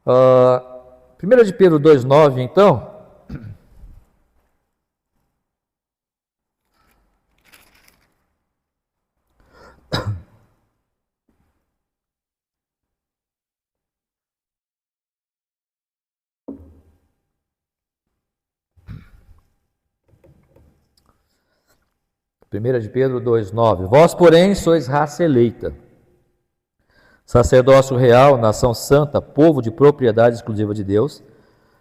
1 de Pedro 2,9, então. 1 de Pedro 2,9. Vós, porém, sois raça eleita, sacerdócio real, nação santa, povo de propriedade exclusiva de Deus,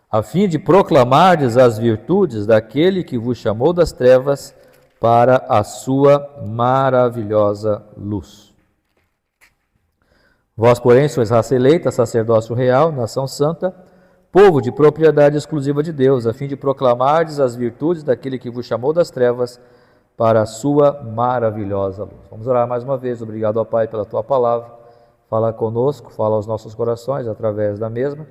a fim de proclamardes as virtudes daquele que vos chamou das trevas para a sua maravilhosa luz. Vós, porém, sois raça eleita, sacerdócio real, nação santa, povo de propriedade exclusiva de Deus, a fim de proclamardes as virtudes daquele que vos chamou das trevas para a sua maravilhosa luz. Vamos orar mais uma vez. Obrigado, ó Pai, pela tua palavra. Fala conosco, fala aos nossos corações através da mesma,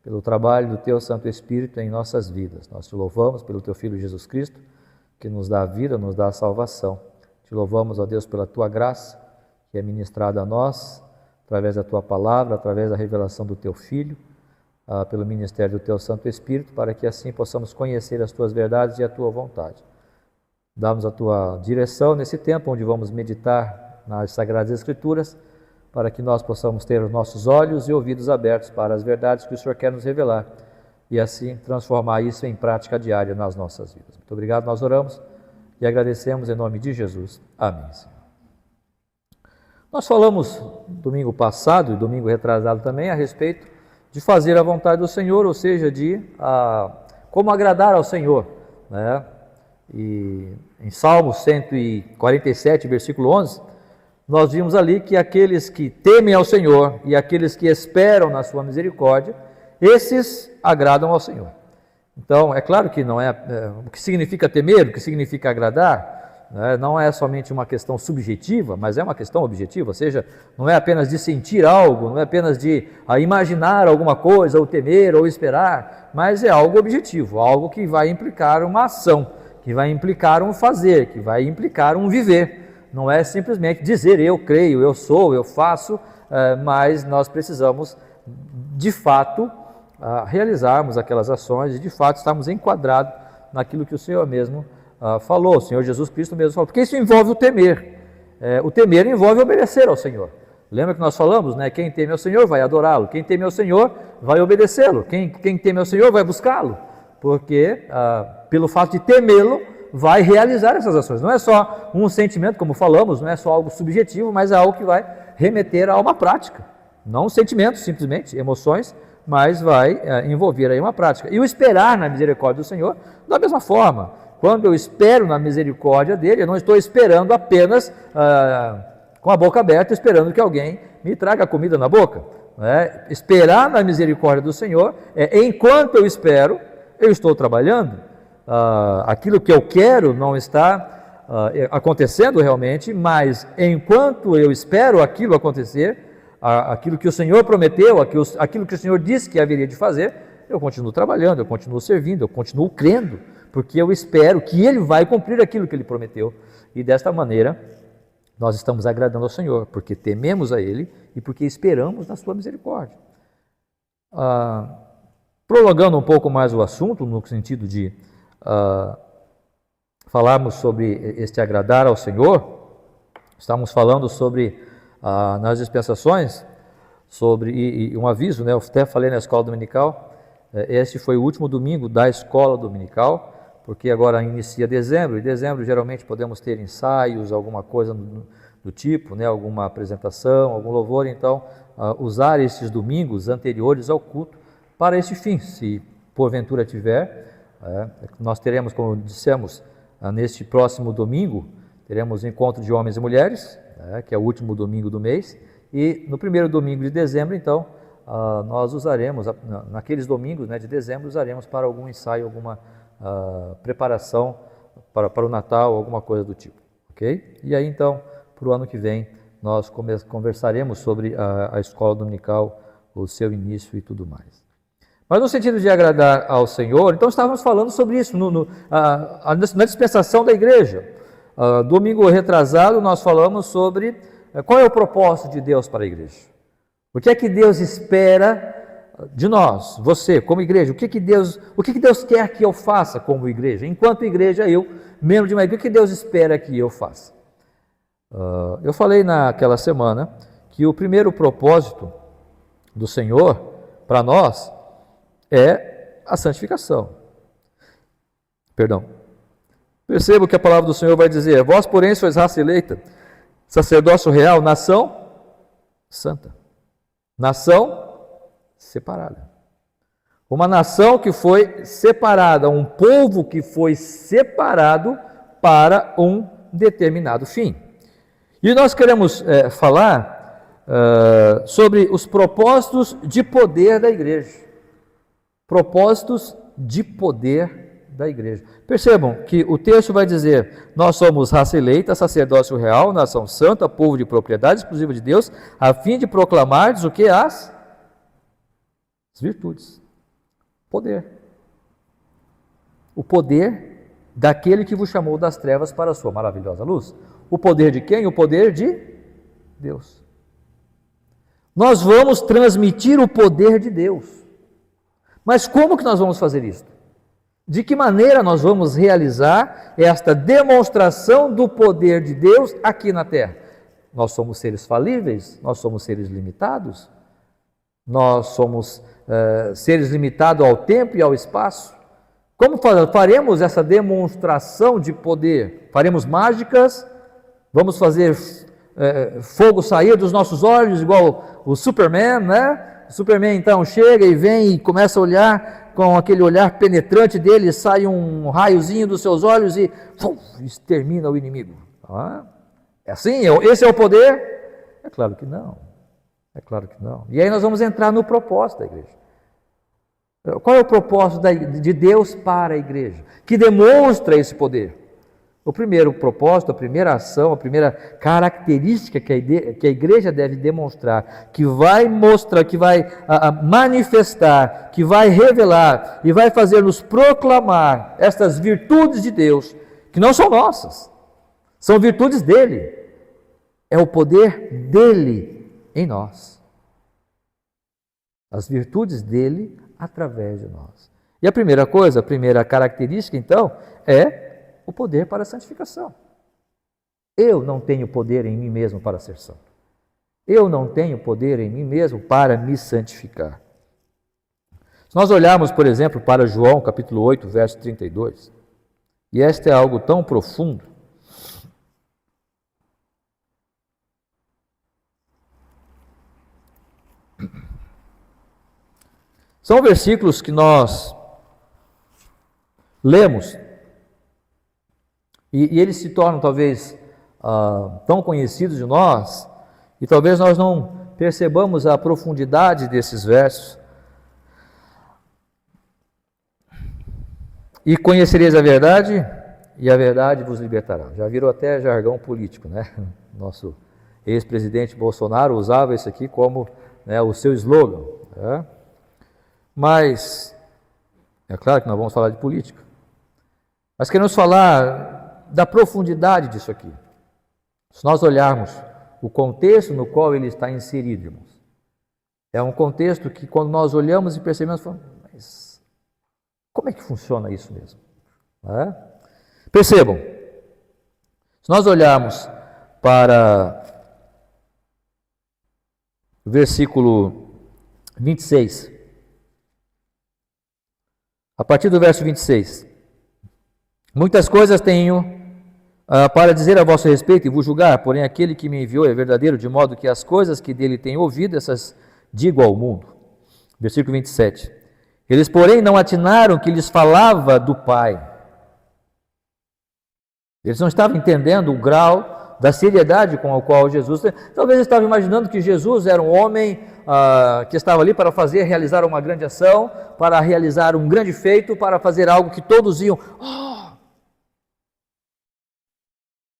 pelo trabalho do teu Santo Espírito em nossas vidas. Nós te louvamos pelo teu Filho Jesus Cristo, que nos dá a vida, nos dá a salvação. Te louvamos, ó Deus, pela tua graça, que é ministrada a nós, através da tua palavra, através da revelação do teu Filho, pelo ministério do teu Santo Espírito, para que assim possamos conhecer as tuas verdades e a tua vontade. Dá-nos a tua direção nesse tempo onde vamos meditar nas Sagradas Escrituras, para que nós possamos ter os nossos olhos e ouvidos abertos para as verdades que o Senhor quer nos revelar e assim transformar isso em prática diária nas nossas vidas. Muito obrigado, nós oramos e agradecemos em nome de Jesus. Amém. Nós falamos domingo passado e domingo retrasado também a respeito de fazer a vontade do Senhor, ou seja, de como agradar ao Senhor, né? E em Salmo 147, versículo 11, nós vimos ali que aqueles que temem ao Senhor e aqueles que esperam na sua misericórdia, esses agradam ao Senhor. Então, é claro que não é o que significa temer, o que significa agradar, né, não é somente uma questão subjetiva, mas é uma questão objetiva, ou seja, não é apenas de sentir algo, não é apenas de imaginar alguma coisa, ou temer, ou esperar, mas é algo objetivo, algo que vai implicar uma ação, que vai implicar um fazer, que vai implicar um viver. Não é simplesmente dizer eu creio, eu sou, eu faço, mas nós precisamos, de fato, realizarmos aquelas ações e, de fato, estarmos enquadrados naquilo que o Senhor mesmo falou, o Senhor Jesus Cristo mesmo falou, porque isso envolve o temer. O temer envolve obedecer ao Senhor. Lembra que nós falamos, né? Quem teme ao Senhor vai adorá-lo, quem teme ao Senhor vai obedecê-lo, quem teme ao Senhor vai buscá-lo, porque pelo fato de temê-lo, vai realizar essas ações. Não é só um sentimento, como falamos, não é só algo subjetivo, mas é algo que vai remeter a uma prática. Não sentimentos, simplesmente, emoções, mas vai envolver aí uma prática. E o esperar na misericórdia do Senhor, da mesma forma. Quando eu espero na misericórdia dele, eu não estou esperando apenas com a boca aberta, esperando que alguém me traga comida na boca. Esperar na misericórdia do Senhor enquanto eu espero, eu estou trabalhando, aquilo que eu quero não está acontecendo realmente, mas enquanto eu espero aquilo acontecer, aquilo que o Senhor prometeu, aquilo que o Senhor disse que haveria de fazer, eu continuo trabalhando, eu continuo servindo, eu continuo crendo, porque eu espero que Ele vai cumprir aquilo que Ele prometeu. E desta maneira, nós estamos agradando ao Senhor, porque tememos a Ele e porque esperamos na Sua misericórdia. Prolongando um pouco mais o assunto, no sentido de falarmos sobre este agradar ao Senhor, estamos falando sobre, nas dispensações, sobre um aviso, né? Eu até falei na escola dominical, este foi o último domingo da escola dominical, porque agora inicia dezembro, e dezembro geralmente podemos ter ensaios, alguma coisa do tipo, né? Alguma apresentação, algum louvor, então usar esses domingos anteriores ao culto para este fim, se porventura tiver, nós teremos, como dissemos, neste próximo domingo, teremos o encontro de homens e mulheres, que é o último domingo do mês, e no primeiro domingo de dezembro, então, nós usaremos, naqueles domingos de dezembro, usaremos para algum ensaio, alguma preparação para o Natal, alguma coisa do tipo, ok? E aí, então, para o ano que vem, nós conversaremos sobre a escola dominical, o seu início e tudo mais. Mas no sentido de agradar ao Senhor, então estávamos falando sobre isso na dispensação da igreja. Domingo retrasado nós falamos sobre qual é o propósito de Deus para a igreja. O que é que Deus espera de nós, você como igreja, o que Deus quer que eu faça como igreja? Enquanto igreja, eu, membro de uma igreja, o que Deus espera que eu faça? Eu falei naquela semana que o primeiro propósito do Senhor para nós é a santificação. Perceba que a palavra do Senhor vai dizer: vós, porém, sois raça eleita, sacerdócio real, nação santa, nação separada. Uma nação que foi separada, um povo que foi separado para um determinado fim. E nós queremos falar sobre os propósitos de poder da igreja. Propósitos de poder da igreja. Percebam que o texto vai dizer: nós somos raça eleita, sacerdócio real, nação santa, povo de propriedade exclusiva de Deus, a fim de proclamar o que? As virtudes. Poder. O poder daquele que vos chamou das trevas para a sua maravilhosa luz. O poder de quem? O poder de Deus. Nós vamos transmitir o poder de Deus. Mas como que nós vamos fazer isso? De que maneira nós vamos realizar esta demonstração do poder de Deus aqui na terra? Nós somos seres falíveis? Nós somos seres limitados? Nós somos seres limitados ao tempo e ao espaço? Como faremos essa demonstração de poder? Faremos mágicas? Vamos fazer fogo sair dos nossos olhos, igual o Superman, né? O Superman então chega e vem e começa a olhar, com aquele olhar penetrante dele, sai um raiozinho dos seus olhos e extermina o inimigo. É assim? Esse é o poder? É claro que não. É claro que não. E aí nós vamos entrar no propósito da igreja. Qual é o propósito de Deus para a igreja? Que demonstra esse poder. O primeiro propósito, a primeira ação, a primeira característica que a igreja deve demonstrar, que vai mostrar, que vai manifestar, que vai revelar e vai fazer-nos proclamar estas virtudes de Deus, que não são nossas, são virtudes dele. É o poder dele em nós. As virtudes dele através de nós. E a primeira coisa, a primeira característica, então, é o poder para a santificação. Eu não tenho poder em mim mesmo para ser santo. Eu não tenho poder em mim mesmo para me santificar. Se nós olharmos, por exemplo, para João, capítulo 8, verso 32, e este é algo tão profundo, são versículos que nós lemos e eles se tornam talvez tão conhecidos de nós e talvez nós não percebamos a profundidade desses versos. E conhecereis a verdade e a verdade vos libertará. Já virou até jargão político, né? Nosso ex-presidente Bolsonaro usava isso aqui como o seu slogan, né? Mas, é claro que nós vamos falar de política, mas queremos falar da profundidade disso aqui. Se nós olharmos o contexto no qual ele está inserido, irmãos, é um contexto que quando nós olhamos e percebemos, mas como é que funciona isso mesmo? Percebam, se nós olharmos para o versículo 26, a partir do verso 26, muitas coisas tenho para dizer a vosso respeito e vos julgar, porém aquele que me enviou é verdadeiro, de modo que as coisas que dele tenho ouvido, essas digo ao mundo. Versículo 27. Eles, porém, não atinaram que lhes falava do Pai. Eles não estavam entendendo o grau da seriedade com a qual Jesus... Talvez estavam imaginando que Jesus era um homem que estava ali para realizar uma grande ação, para realizar um grande feito, para fazer algo que todos iam...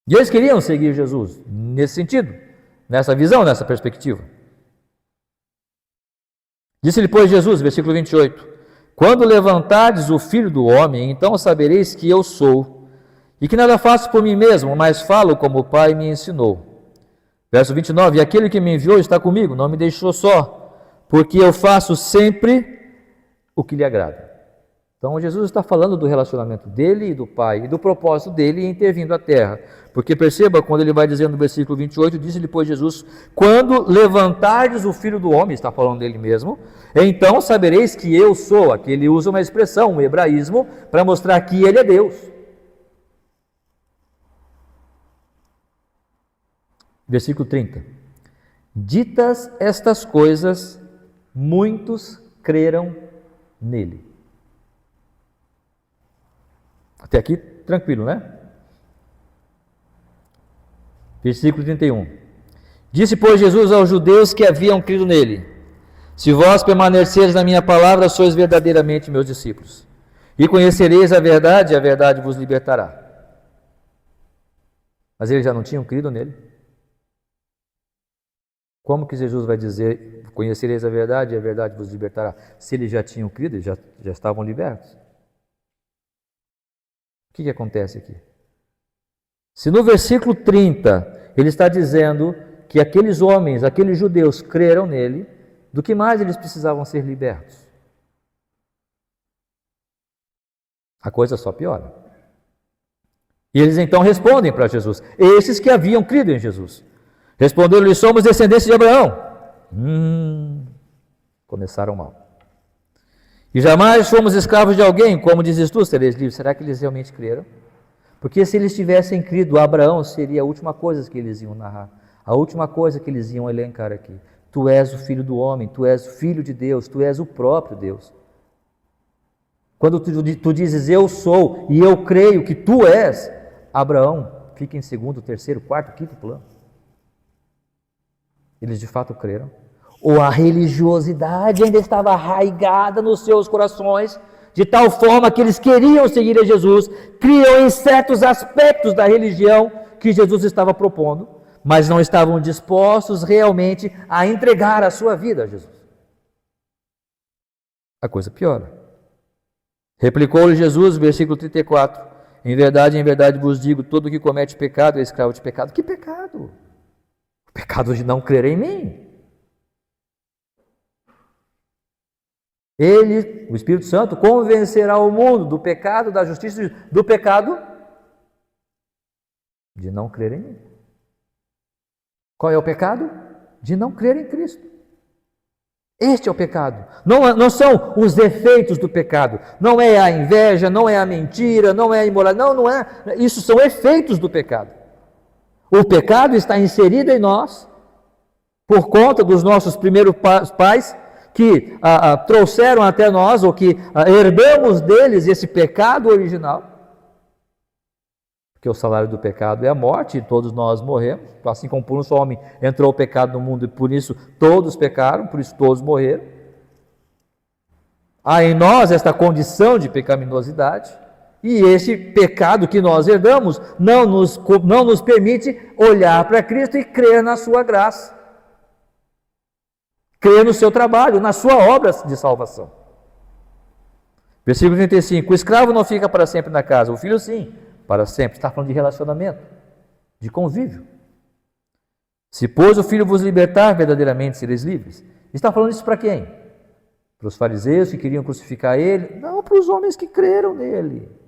E eles queriam seguir Jesus nesse sentido, nessa visão, nessa perspectiva. Disse-lhe, pois, Jesus, versículo 28, quando levantardes o Filho do Homem, então sabereis que eu sou, e que nada faço por mim mesmo, mas falo como o Pai me ensinou. Verso 29, e aquele que me enviou está comigo, não me deixou só, porque eu faço sempre o que lhe agrada. Então Jesus está falando do relacionamento dele e do Pai, e do propósito dele em ter vindo à terra. Porque perceba, quando ele vai dizer no versículo 28, disse depois Jesus: quando levantardes o Filho do Homem, está falando dele mesmo, então sabereis que eu sou. Aqui ele usa uma expressão, um hebraísmo, para mostrar que ele é Deus. Versículo 30. Ditas estas coisas, muitos creram nele. Até aqui, tranquilo, né? Versículo 31. Disse, pois, Jesus aos judeus que haviam crido nele: se vós permaneceres na minha palavra, sois verdadeiramente meus discípulos, e conhecereis a verdade vos libertará. Mas eles já não tinham crido nele? Como que Jesus vai dizer, conhecereis a verdade vos libertará? Se eles já tinham crido, eles já estavam libertos. O que acontece aqui? Se no versículo 30 ele está dizendo que aqueles homens, aqueles judeus creram nele, do que mais eles precisavam ser libertos? A coisa só piora. E eles então respondem para Jesus, esses que haviam crido em Jesus. Responderam-lhe, somos descendentes de Abraão. Começaram mal. E jamais fomos escravos de alguém, como dizes tu, sereis livres. Será que eles realmente creram? Porque se eles tivessem crido, Abraão seria a última coisa que eles iam narrar, a última coisa que eles iam elencar aqui. Tu és o Filho do homem, tu és o Filho de Deus, tu és o próprio Deus. Quando tu dizes eu sou e eu creio que tu és, Abraão fica em segundo, terceiro, quarto, quinto plano. Eles de fato creram? Ou a religiosidade ainda estava arraigada nos seus corações, de tal forma que eles queriam seguir a Jesus, criam em certos aspectos da religião que Jesus estava propondo, mas não estavam dispostos realmente a entregar a sua vida a Jesus. A coisa piora. Replicou-lhe Jesus, versículo 34, em verdade vos digo, todo que comete pecado é escravo de pecado. Que pecado? O pecado de não crer em mim. Ele, o Espírito Santo, convencerá o mundo do pecado, da justiça, do pecado de não crer em mim. Qual é o pecado? De não crer em Cristo. Este é o pecado. Não são os efeitos do pecado. Não é a inveja, não é a mentira, não é a imoralidade. Não é. Isso são efeitos do pecado. O pecado está inserido em nós por conta dos nossos primeiros pais, que trouxeram até nós, ou que herdamos deles esse pecado original, porque o salário do pecado é a morte, e todos nós morremos, assim como por um só homem entrou o pecado no mundo, e por isso todos pecaram, por isso todos morreram. Há em nós esta condição de pecaminosidade, e esse pecado que nós herdamos não nos permite olhar para Cristo e crer na sua graça. Crer no seu trabalho, na sua obra de salvação. Versículo 35. O escravo não fica para sempre na casa, o filho sim, para sempre. Está falando de relacionamento, de convívio. Se, pois, o filho vos libertar, verdadeiramente sereis livres. Está falando isso para quem? Para os fariseus que queriam crucificar ele? Não, para os homens que creram nele.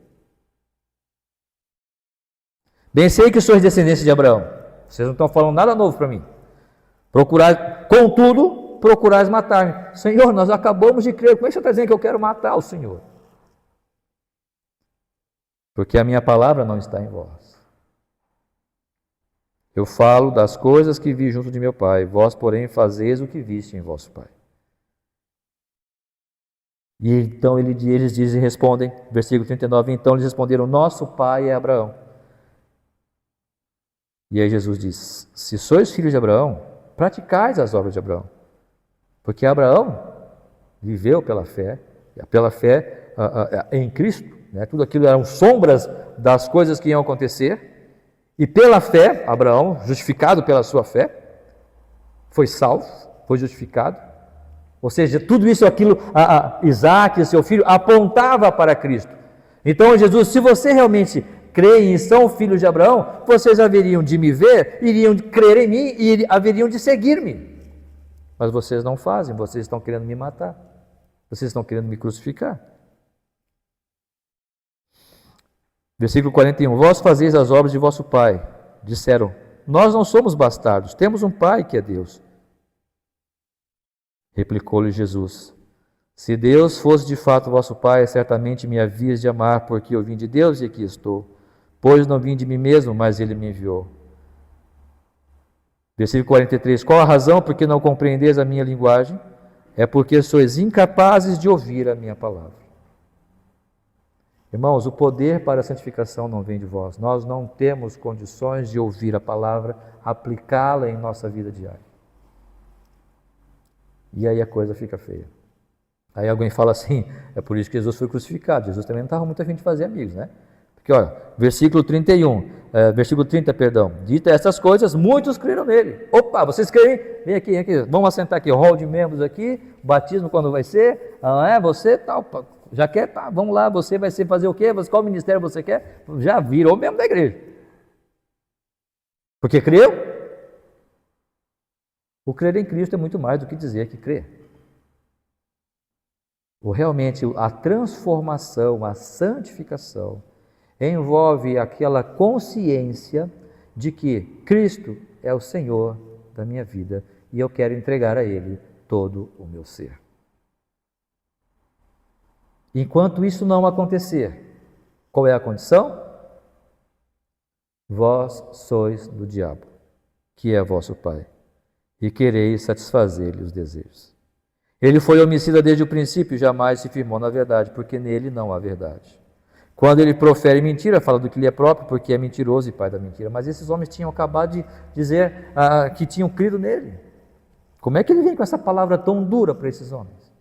Bem sei que sois descendentes de Abraão. Vocês não estão falando nada novo para mim. Contudo, procurais matar-me. Senhor, nós acabamos de crer. Como é que você está dizendo que eu quero matar o Senhor? Porque a minha palavra não está em vós. Eu falo das coisas que vi junto de meu Pai, vós, porém, fazeis o que viste em vosso Pai. E então eles dizem, respondem, versículo 39, então eles responderam, nosso pai é Abraão. E aí Jesus diz, se sois filhos de Abraão, praticais as obras de Abraão. Porque Abraão viveu pela fé em Cristo, né? Tudo aquilo eram sombras das coisas que iam acontecer, e pela fé, Abraão, justificado pela sua fé, foi salvo, foi justificado, ou seja, tudo isso, aquilo, Isaac, seu filho, apontava para Cristo. Então Jesus, se você realmente crê e são filhos de Abraão, vocês haveriam de me ver, iriam crer em mim e haveriam de seguir-me. Mas vocês não fazem, vocês estão querendo me matar. Vocês estão querendo me crucificar. Versículo 41. Vós fazeis as obras de vosso pai. Disseram, nós não somos bastardos, temos um pai que é Deus. Replicou-lhe Jesus, se Deus fosse de fato vosso pai, certamente me havias de amar, porque eu vim de Deus e aqui estou. Pois não vim de mim mesmo, mas ele me enviou. Versículo 43. Qual a razão por que não compreendeis a minha linguagem? É porque sois incapazes de ouvir a minha palavra. Irmãos, o poder para a santificação não vem de vós. Nós não temos condições de ouvir a palavra, aplicá-la em nossa vida diária. E aí a coisa fica feia. Aí alguém fala assim, é por isso que Jesus foi crucificado. Jesus também não estava muito a fim de fazer amigos, né? Porque, olha, versículo 30, perdão. Dita essas coisas, muitos creram nele. Opa, vocês creem? Vem aqui, vamos assentar aqui, rol de membros aqui, batismo quando vai ser, você tal, já quer? Tá, vamos lá, você vai fazer o quê? Qual ministério você quer? Já virou membro da igreja. Porque creu? O crer em Cristo é muito mais do que dizer que crê. Realmente a transformação, a santificação, envolve aquela consciência de que Cristo é o Senhor da minha vida e eu quero entregar a Ele todo o meu ser. Enquanto isso não acontecer, qual é a condição? Vós sois do diabo, que é vosso pai, e quereis satisfazer-lhe os desejos. Ele foi homicida desde o princípio e jamais se firmou na verdade, porque nele não há verdade. Quando ele profere mentira, fala do que lhe é próprio, porque é mentiroso e pai da mentira. Mas esses homens tinham acabado de dizer que tinham crido nele. Como é que ele vem com essa palavra tão dura para esses homens?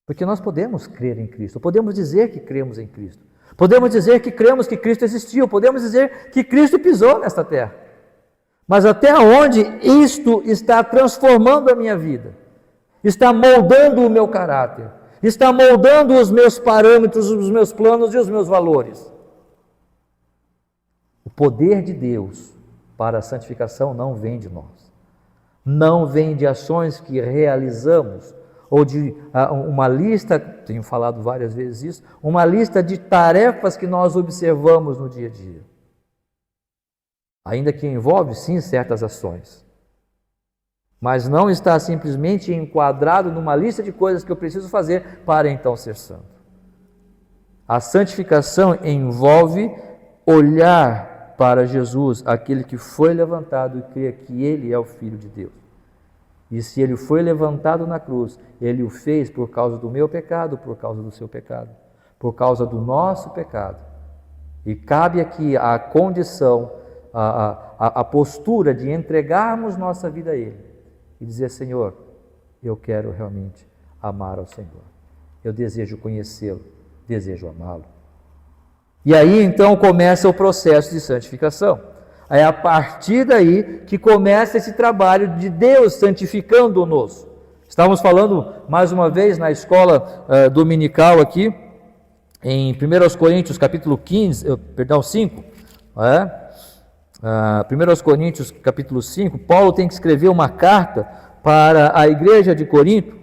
Porque nós podemos crer em Cristo, podemos dizer que cremos em Cristo, podemos dizer que cremos que Cristo existiu, podemos dizer que Cristo pisou nesta terra. Mas até onde isto está transformando a minha vida, está moldando o meu caráter, está moldando os meus parâmetros, os meus planos e os meus valores. O poder de Deus para a santificação não vem de nós, não vem de ações que realizamos, ou de uma lista, tenho falado várias vezes isso, uma lista de tarefas que nós observamos no dia a dia. Ainda que envolve, sim, certas ações. Mas não está simplesmente enquadrado numa lista de coisas que eu preciso fazer para então ser santo. A santificação envolve olhar para Jesus, aquele que foi levantado, e crer que Ele é o Filho de Deus. E se Ele foi levantado na cruz, Ele o fez por causa do meu pecado, por causa do seu pecado, por causa do nosso pecado. E cabe aqui a condição, a postura de entregarmos nossa vida a Ele e dizer, Senhor, eu quero realmente amar ao Senhor. Eu desejo conhecê-lo, desejo amá-lo. E aí então começa o processo de santificação. É a partir daí que começa esse trabalho de Deus santificando-nos. Estávamos falando mais uma vez na escola dominical aqui, em 1 Coríntios capítulo 5, 1 Coríntios capítulo 5, Paulo tem que escrever uma carta para a igreja de Corinto,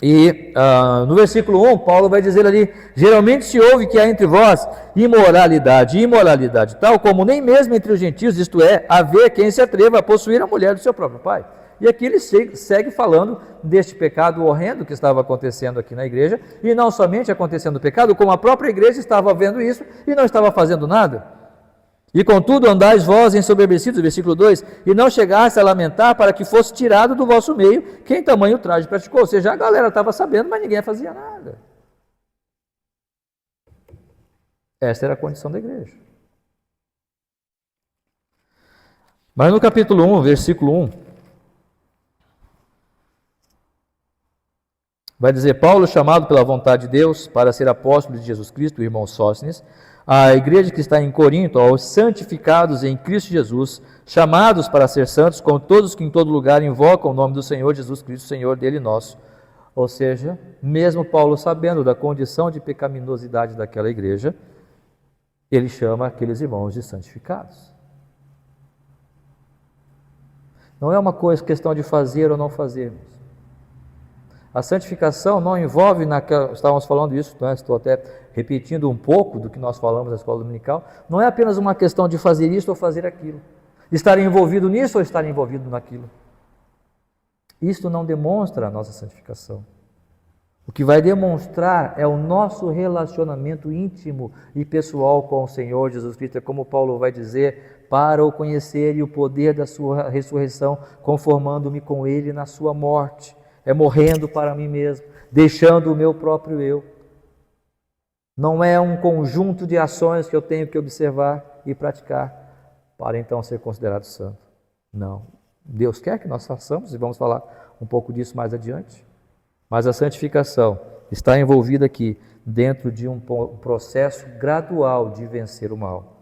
e no versículo 1, Paulo vai dizer ali, geralmente se ouve que há entre vós imoralidade, tal como nem mesmo entre os gentios, isto é, haver quem se atreva a possuir a mulher do seu próprio pai. E aqui ele segue falando deste pecado horrendo que estava acontecendo aqui na igreja, e não somente acontecendo o pecado, como a própria igreja estava vendo isso e não estava fazendo nada. E contudo andais vós ensoberbecidos, versículo 2, e não chegaste a lamentar para que fosse tirado do vosso meio quem tamanho traje praticou. Ou seja, a galera estava sabendo, mas ninguém fazia nada. Esta era a condição da igreja. Mas no capítulo 1, versículo 1, vai dizer, Paulo, chamado pela vontade de Deus para ser apóstolo de Jesus Cristo, o irmão Sóstenes, a igreja que está em Corinto, aos santificados em Cristo Jesus, chamados para ser santos, como todos que em todo lugar invocam o nome do Senhor Jesus Cristo, Senhor dele e nosso. Ou seja, mesmo Paulo sabendo da condição de pecaminosidade daquela igreja, ele chama aqueles irmãos de santificados. Não é uma questão de fazer ou não fazermos. A santificação não envolve, estávamos falando isso, né? Estou até repetindo um pouco do que nós falamos na escola dominical, não é apenas uma questão de fazer isso ou fazer aquilo, estar envolvido nisso ou estar envolvido naquilo. Isto não demonstra a nossa santificação. O que vai demonstrar é o nosso relacionamento íntimo e pessoal com o Senhor Jesus Cristo, é como Paulo vai dizer, para o conhecer e o poder da sua ressurreição, conformando-me com Ele na sua morte, é morrendo para mim mesmo, deixando o meu próprio eu. Não é um conjunto de ações que eu tenho que observar e praticar para então ser considerado santo. Não. Deus quer que nós façamos, e vamos falar um pouco disso mais adiante. Mas a santificação está envolvida aqui dentro de um processo gradual de vencer o mal.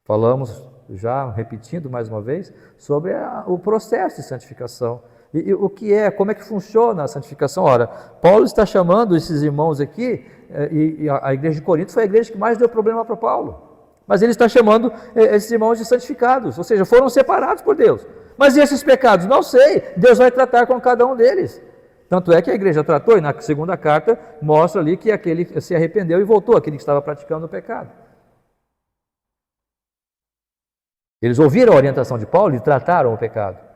Falamos, já repetindo mais uma vez, sobre o processo de santificação. E o que é, como é que funciona a santificação? Ora, Paulo está chamando esses irmãos aqui, e a igreja de Corinto foi a igreja que mais deu problema para Paulo. Mas ele está chamando esses irmãos de santificados, ou seja, foram separados por Deus. Mas e esses pecados? Não sei, Deus vai tratar com cada um deles. Tanto é que a igreja tratou, e na segunda carta mostra ali que aquele se arrependeu e voltou, aquele que estava praticando o pecado. Eles ouviram a orientação de Paulo e trataram o pecado.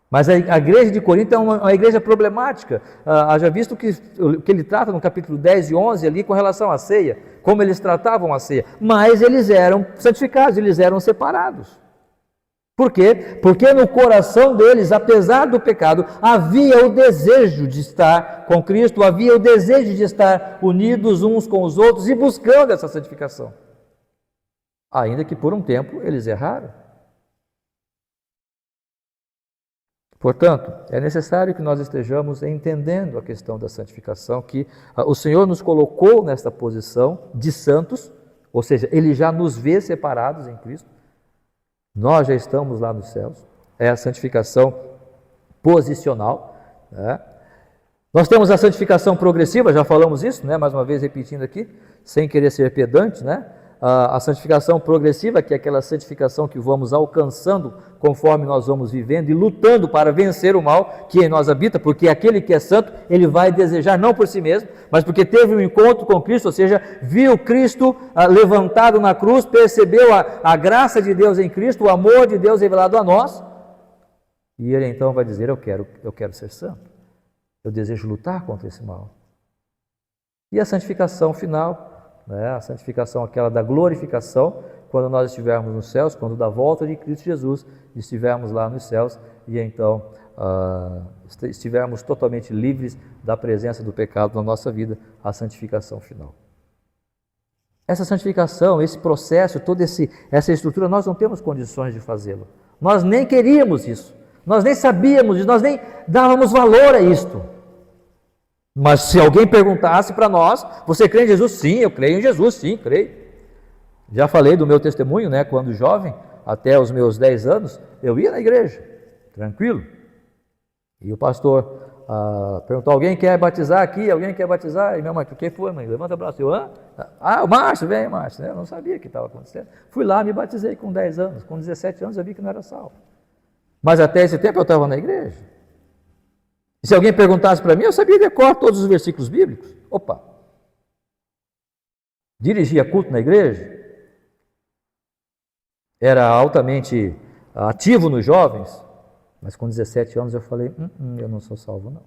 Mas a igreja de Corinto é uma igreja problemática. Haja visto que ele trata no capítulo 10 e 11 ali com relação à ceia, como eles tratavam a ceia. Mas eles eram santificados, eles eram separados. Por quê? Porque no coração deles, apesar do pecado, havia o desejo de estar com Cristo, havia o desejo de estar unidos uns com os outros e buscando essa santificação. Ainda que por um tempo eles erraram. Portanto, é necessário que nós estejamos entendendo a questão da santificação, que o Senhor nos colocou nesta posição de santos, ou seja, Ele já nos vê separados em Cristo. Nós já estamos lá nos céus, é a santificação posicional, né? Nós temos a santificação progressiva, já falamos isso, né? Mais uma vez repetindo aqui, sem querer ser pedante, né? A santificação progressiva, que é aquela santificação que vamos alcançando conforme nós vamos vivendo e lutando para vencer o mal que em nós habita, porque aquele que é santo, ele vai desejar não por si mesmo, mas porque teve um encontro com Cristo, ou seja, viu Cristo levantado na cruz, percebeu a graça de Deus em Cristo, o amor de Deus revelado a nós, e ele então vai dizer, eu quero ser santo, eu desejo lutar contra esse mal. E a santificação final, a santificação aquela da glorificação, quando nós estivermos nos céus, quando da volta de Cristo Jesus, estivermos lá nos céus e então estivermos totalmente livres da presença do pecado na nossa vida, a santificação final. Essa santificação, esse processo, toda essa estrutura, nós não temos condições de fazê-lo. Nós nem queríamos isso, nós nem sabíamos isso, nós nem dávamos valor a isto. Mas se alguém perguntasse para nós, você crê em Jesus? Sim, eu creio em Jesus, sim, creio. Já falei do meu testemunho, né? Quando jovem, até os meus 10 anos, eu ia na igreja, tranquilo. E o pastor perguntou, alguém quer batizar aqui? Alguém quer batizar? E minha mãe, quem foi, mãe? Levanta o braço. Eu, o Márcio, vem, Márcio. Eu não sabia o que estava acontecendo. Fui lá, me batizei com 10 anos. Com 17 anos eu vi que não era salvo. Mas até esse tempo eu estava na igreja. E se alguém perguntasse para mim, eu sabia de cor todos os versículos bíblicos. Opa! Dirigia culto na igreja. Era altamente ativo nos jovens. Mas com 17 anos eu falei, eu não sou salvo não.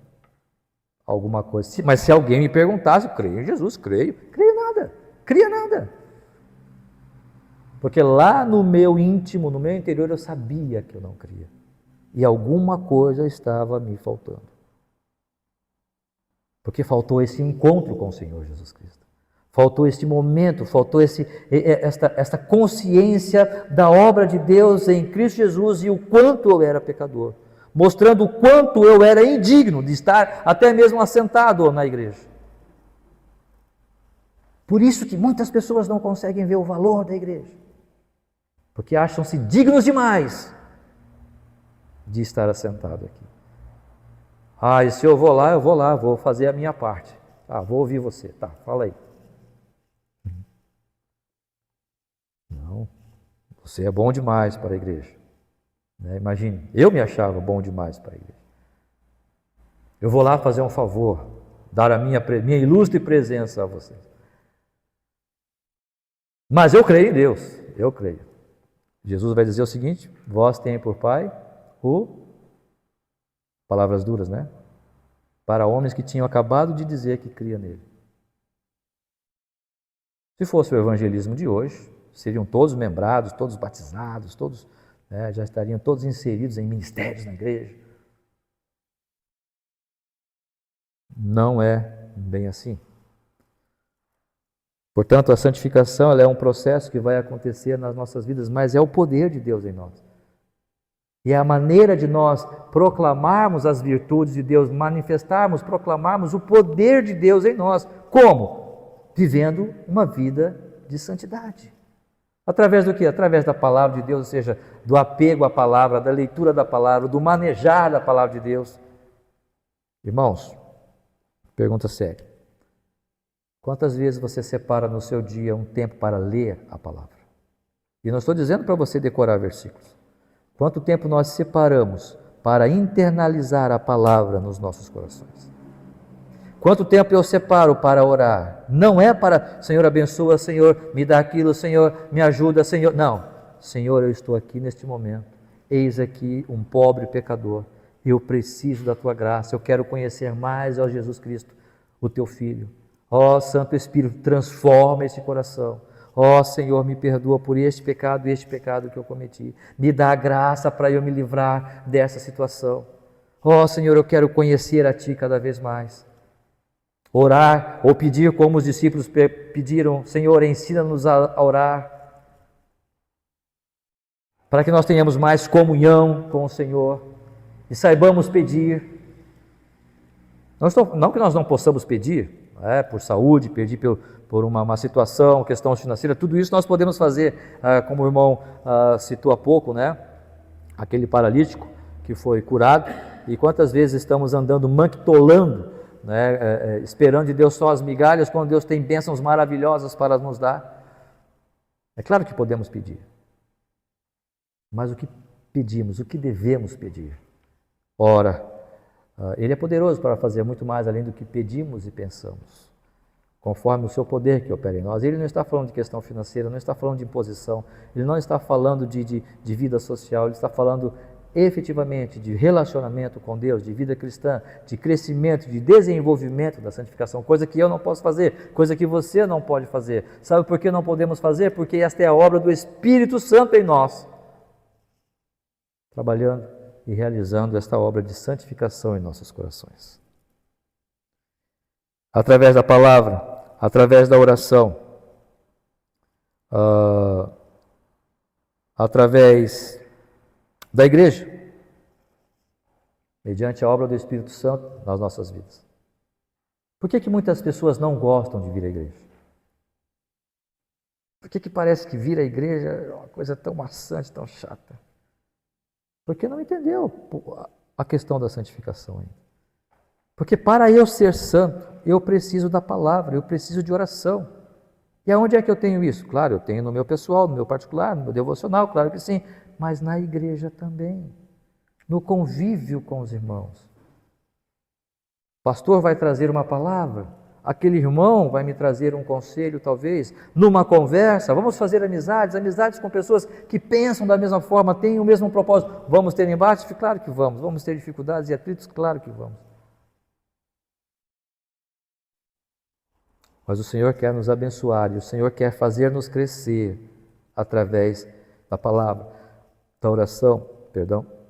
Alguma coisa. Mas se alguém me perguntasse, eu creio em Jesus, creio. Creio nada. Cria nada. Porque lá no meu íntimo, no meu interior, eu sabia que eu não cria. E alguma coisa estava me faltando. Porque faltou esse encontro com o Senhor Jesus Cristo. Faltou este momento, faltou esta consciência da obra de Deus em Cristo Jesus e o quanto eu era pecador. Mostrando o quanto eu era indigno de estar até mesmo assentado na igreja. Por isso que muitas pessoas não conseguem ver o valor da igreja. Porque acham-se dignos demais de estar assentado aqui. E se eu vou lá, vou fazer a minha parte. Vou ouvir você. Tá, fala aí. Não, você é bom demais para a igreja. né? Imagine, eu me achava bom demais para a igreja. Eu vou lá fazer um favor, dar a minha ilustre presença a vocês. Mas eu creio em Deus, eu creio. Jesus vai dizer o seguinte: vós tenham por pai palavras duras, né? Para homens que tinham acabado de dizer que cria nele. Se fosse o evangelismo de hoje, seriam todos membrados, todos batizados, todos, né, já estariam todos inseridos em ministérios na igreja. Não é bem assim. Portanto, a santificação ela é um processo que vai acontecer nas nossas vidas, mas é o poder de Deus em nós. E é a maneira de nós proclamarmos as virtudes de Deus, manifestarmos, proclamarmos o poder de Deus em nós. Como? Vivendo uma vida de santidade. Através do quê? Através da palavra de Deus, ou seja, do apego à palavra, da leitura da palavra, do manejar da palavra de Deus. Irmãos, pergunta séria. Quantas vezes você separa no seu dia um tempo para ler a palavra? E não estou dizendo para você decorar versículos. Quanto tempo nós separamos para internalizar a palavra nos nossos corações? Quanto tempo eu separo para orar? Não é para, Senhor, abençoa, Senhor, me dá aquilo, Senhor, me ajuda, Senhor. Não. Senhor, eu estou aqui neste momento. Eis aqui um pobre pecador. Eu preciso da Tua graça. Eu quero conhecer mais ao Jesus Cristo, o Teu Filho. Ó Santo Espírito, transforma esse coração. Ó Senhor, me perdoa por este pecado que eu cometi. Me dá a graça para eu me livrar dessa situação. Ó Senhor, eu quero conhecer a Ti cada vez mais. Orar ou pedir como os discípulos pediram: Senhor, ensina-nos a orar. Para que nós tenhamos mais comunhão com o Senhor e saibamos pedir. Não que nós não possamos pedir, por saúde, pedir por uma situação, questão financeira, tudo isso nós podemos fazer, como o irmão citou há pouco, né? Aquele paralítico que foi curado, e quantas vezes estamos andando manquitolando, né? Esperando de Deus só as migalhas, quando Deus tem bênçãos maravilhosas para nos dar. É claro que podemos pedir, mas o que pedimos, o que devemos pedir? Ora, Ele é poderoso para fazer muito mais além do que pedimos e pensamos, conforme o seu poder que opera em nós. Ele não está falando de questão financeira, não está falando de imposição, ele não está falando de vida social, ele está falando efetivamente de relacionamento com Deus, de vida cristã, de crescimento, de desenvolvimento da santificação, coisa que eu não posso fazer, coisa que você não pode fazer. Sabe por que não podemos fazer? Porque esta é a obra do Espírito Santo em nós, trabalhando e realizando esta obra de santificação em nossos corações. Através da palavra, através da oração, através da igreja, mediante a obra do Espírito Santo nas nossas vidas. Por que muitas pessoas não gostam de vir à igreja? Por que parece que vir à igreja é uma coisa tão maçante, tão chata? Porque não entendeu a questão da santificação ainda. Porque para eu ser santo, eu preciso da palavra, eu preciso de oração. E aonde é que eu tenho isso? Claro, eu tenho no meu pessoal, no meu particular, no meu devocional, claro que sim, mas na igreja também, no convívio com os irmãos. O pastor vai trazer uma palavra, aquele irmão vai me trazer um conselho, talvez, numa conversa. Vamos fazer amizades com pessoas que pensam da mesma forma, têm o mesmo propósito. Vamos ter embates? Claro que vamos. Vamos ter dificuldades e atritos? Claro que vamos. Mas o Senhor quer nos abençoar e o Senhor quer fazer-nos crescer através da palavra, da oração,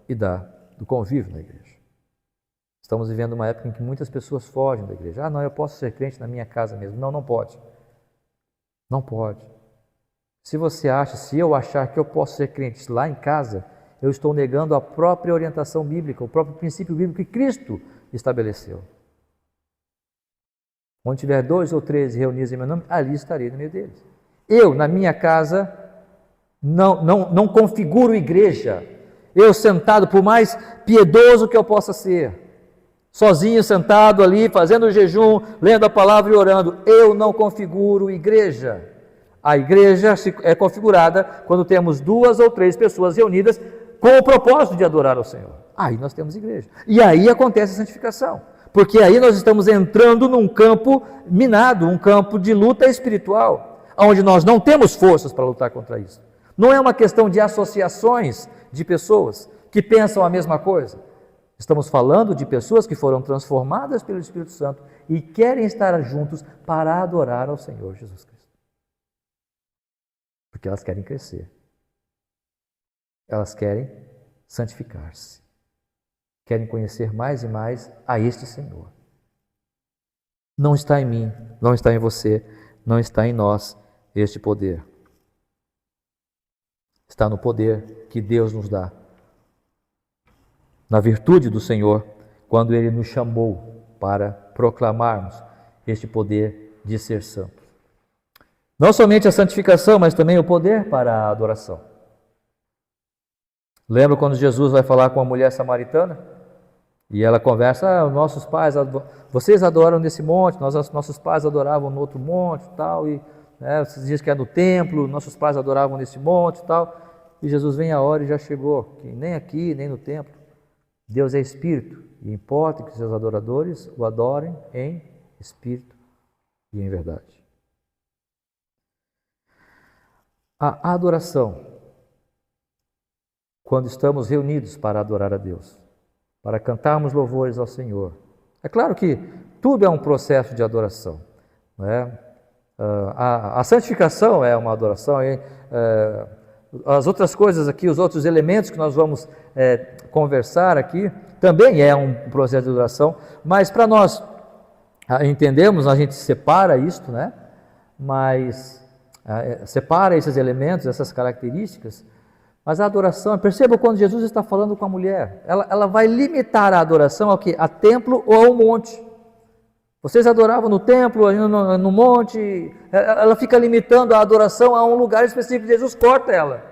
e do convívio na igreja. Estamos vivendo uma época em que muitas pessoas fogem da igreja. Não, eu posso ser crente na minha casa mesmo. Não, não pode. Não pode. Se eu achar que eu posso ser crente lá em casa, eu estou negando a própria orientação bíblica, o próprio princípio bíblico que Cristo estabeleceu. Onde tiver 2 ou 3 reunidos em meu nome, ali estarei no meio deles. Eu, na minha casa, não configuro igreja. Eu sentado, por mais piedoso que eu possa ser, sozinho, sentado ali, fazendo jejum, lendo a palavra e orando, eu não configuro igreja. A igreja é configurada quando temos 2 ou 3 pessoas reunidas, com o propósito de adorar ao Senhor. Aí nós temos igreja. E aí acontece a santificação. Porque aí nós estamos entrando num campo minado, um campo de luta espiritual, onde nós não temos forças para lutar contra isso. Não é uma questão de associações de pessoas que pensam a mesma coisa. Estamos falando de pessoas que foram transformadas pelo Espírito Santo e querem estar juntos para adorar ao Senhor Jesus Cristo. Porque elas querem crescer. Elas querem santificar-se. Querem conhecer mais e mais a este Senhor. Não está em mim, não está em você, não está em nós este poder. Está no poder que Deus nos dá. Na virtude do Senhor, quando Ele nos chamou para proclamarmos este poder de ser santo. Não somente a santificação, mas também o poder para a adoração. Lembra quando Jesus vai falar com a mulher samaritana? E ela conversa, nossos pais, vocês adoram nesse monte, nossos pais adoravam no outro monte e tal, e vocês dizem que é no templo, nossos pais adoravam nesse monte e tal. E Jesus vem a hora e já chegou, que nem aqui, nem no templo. Deus é Espírito, e importa que seus adoradores o adorem em Espírito e em verdade. A adoração, quando estamos reunidos para adorar a Deus, para cantarmos louvores ao Senhor. É claro que tudo é um processo de adoração. Não é? A santificação é uma adoração. As outras coisas aqui, os outros elementos que nós vamos conversar aqui, também é um processo de adoração. Mas para nós entendermos, a gente separa isto, né? Mas separa esses elementos, essas características. Mas a adoração, perceba quando Jesus está falando com a mulher, ela vai limitar a adoração ao quê? A templo ou ao monte. Vocês adoravam no templo, no monte, ela fica limitando a adoração a um lugar específico. Jesus corta ela.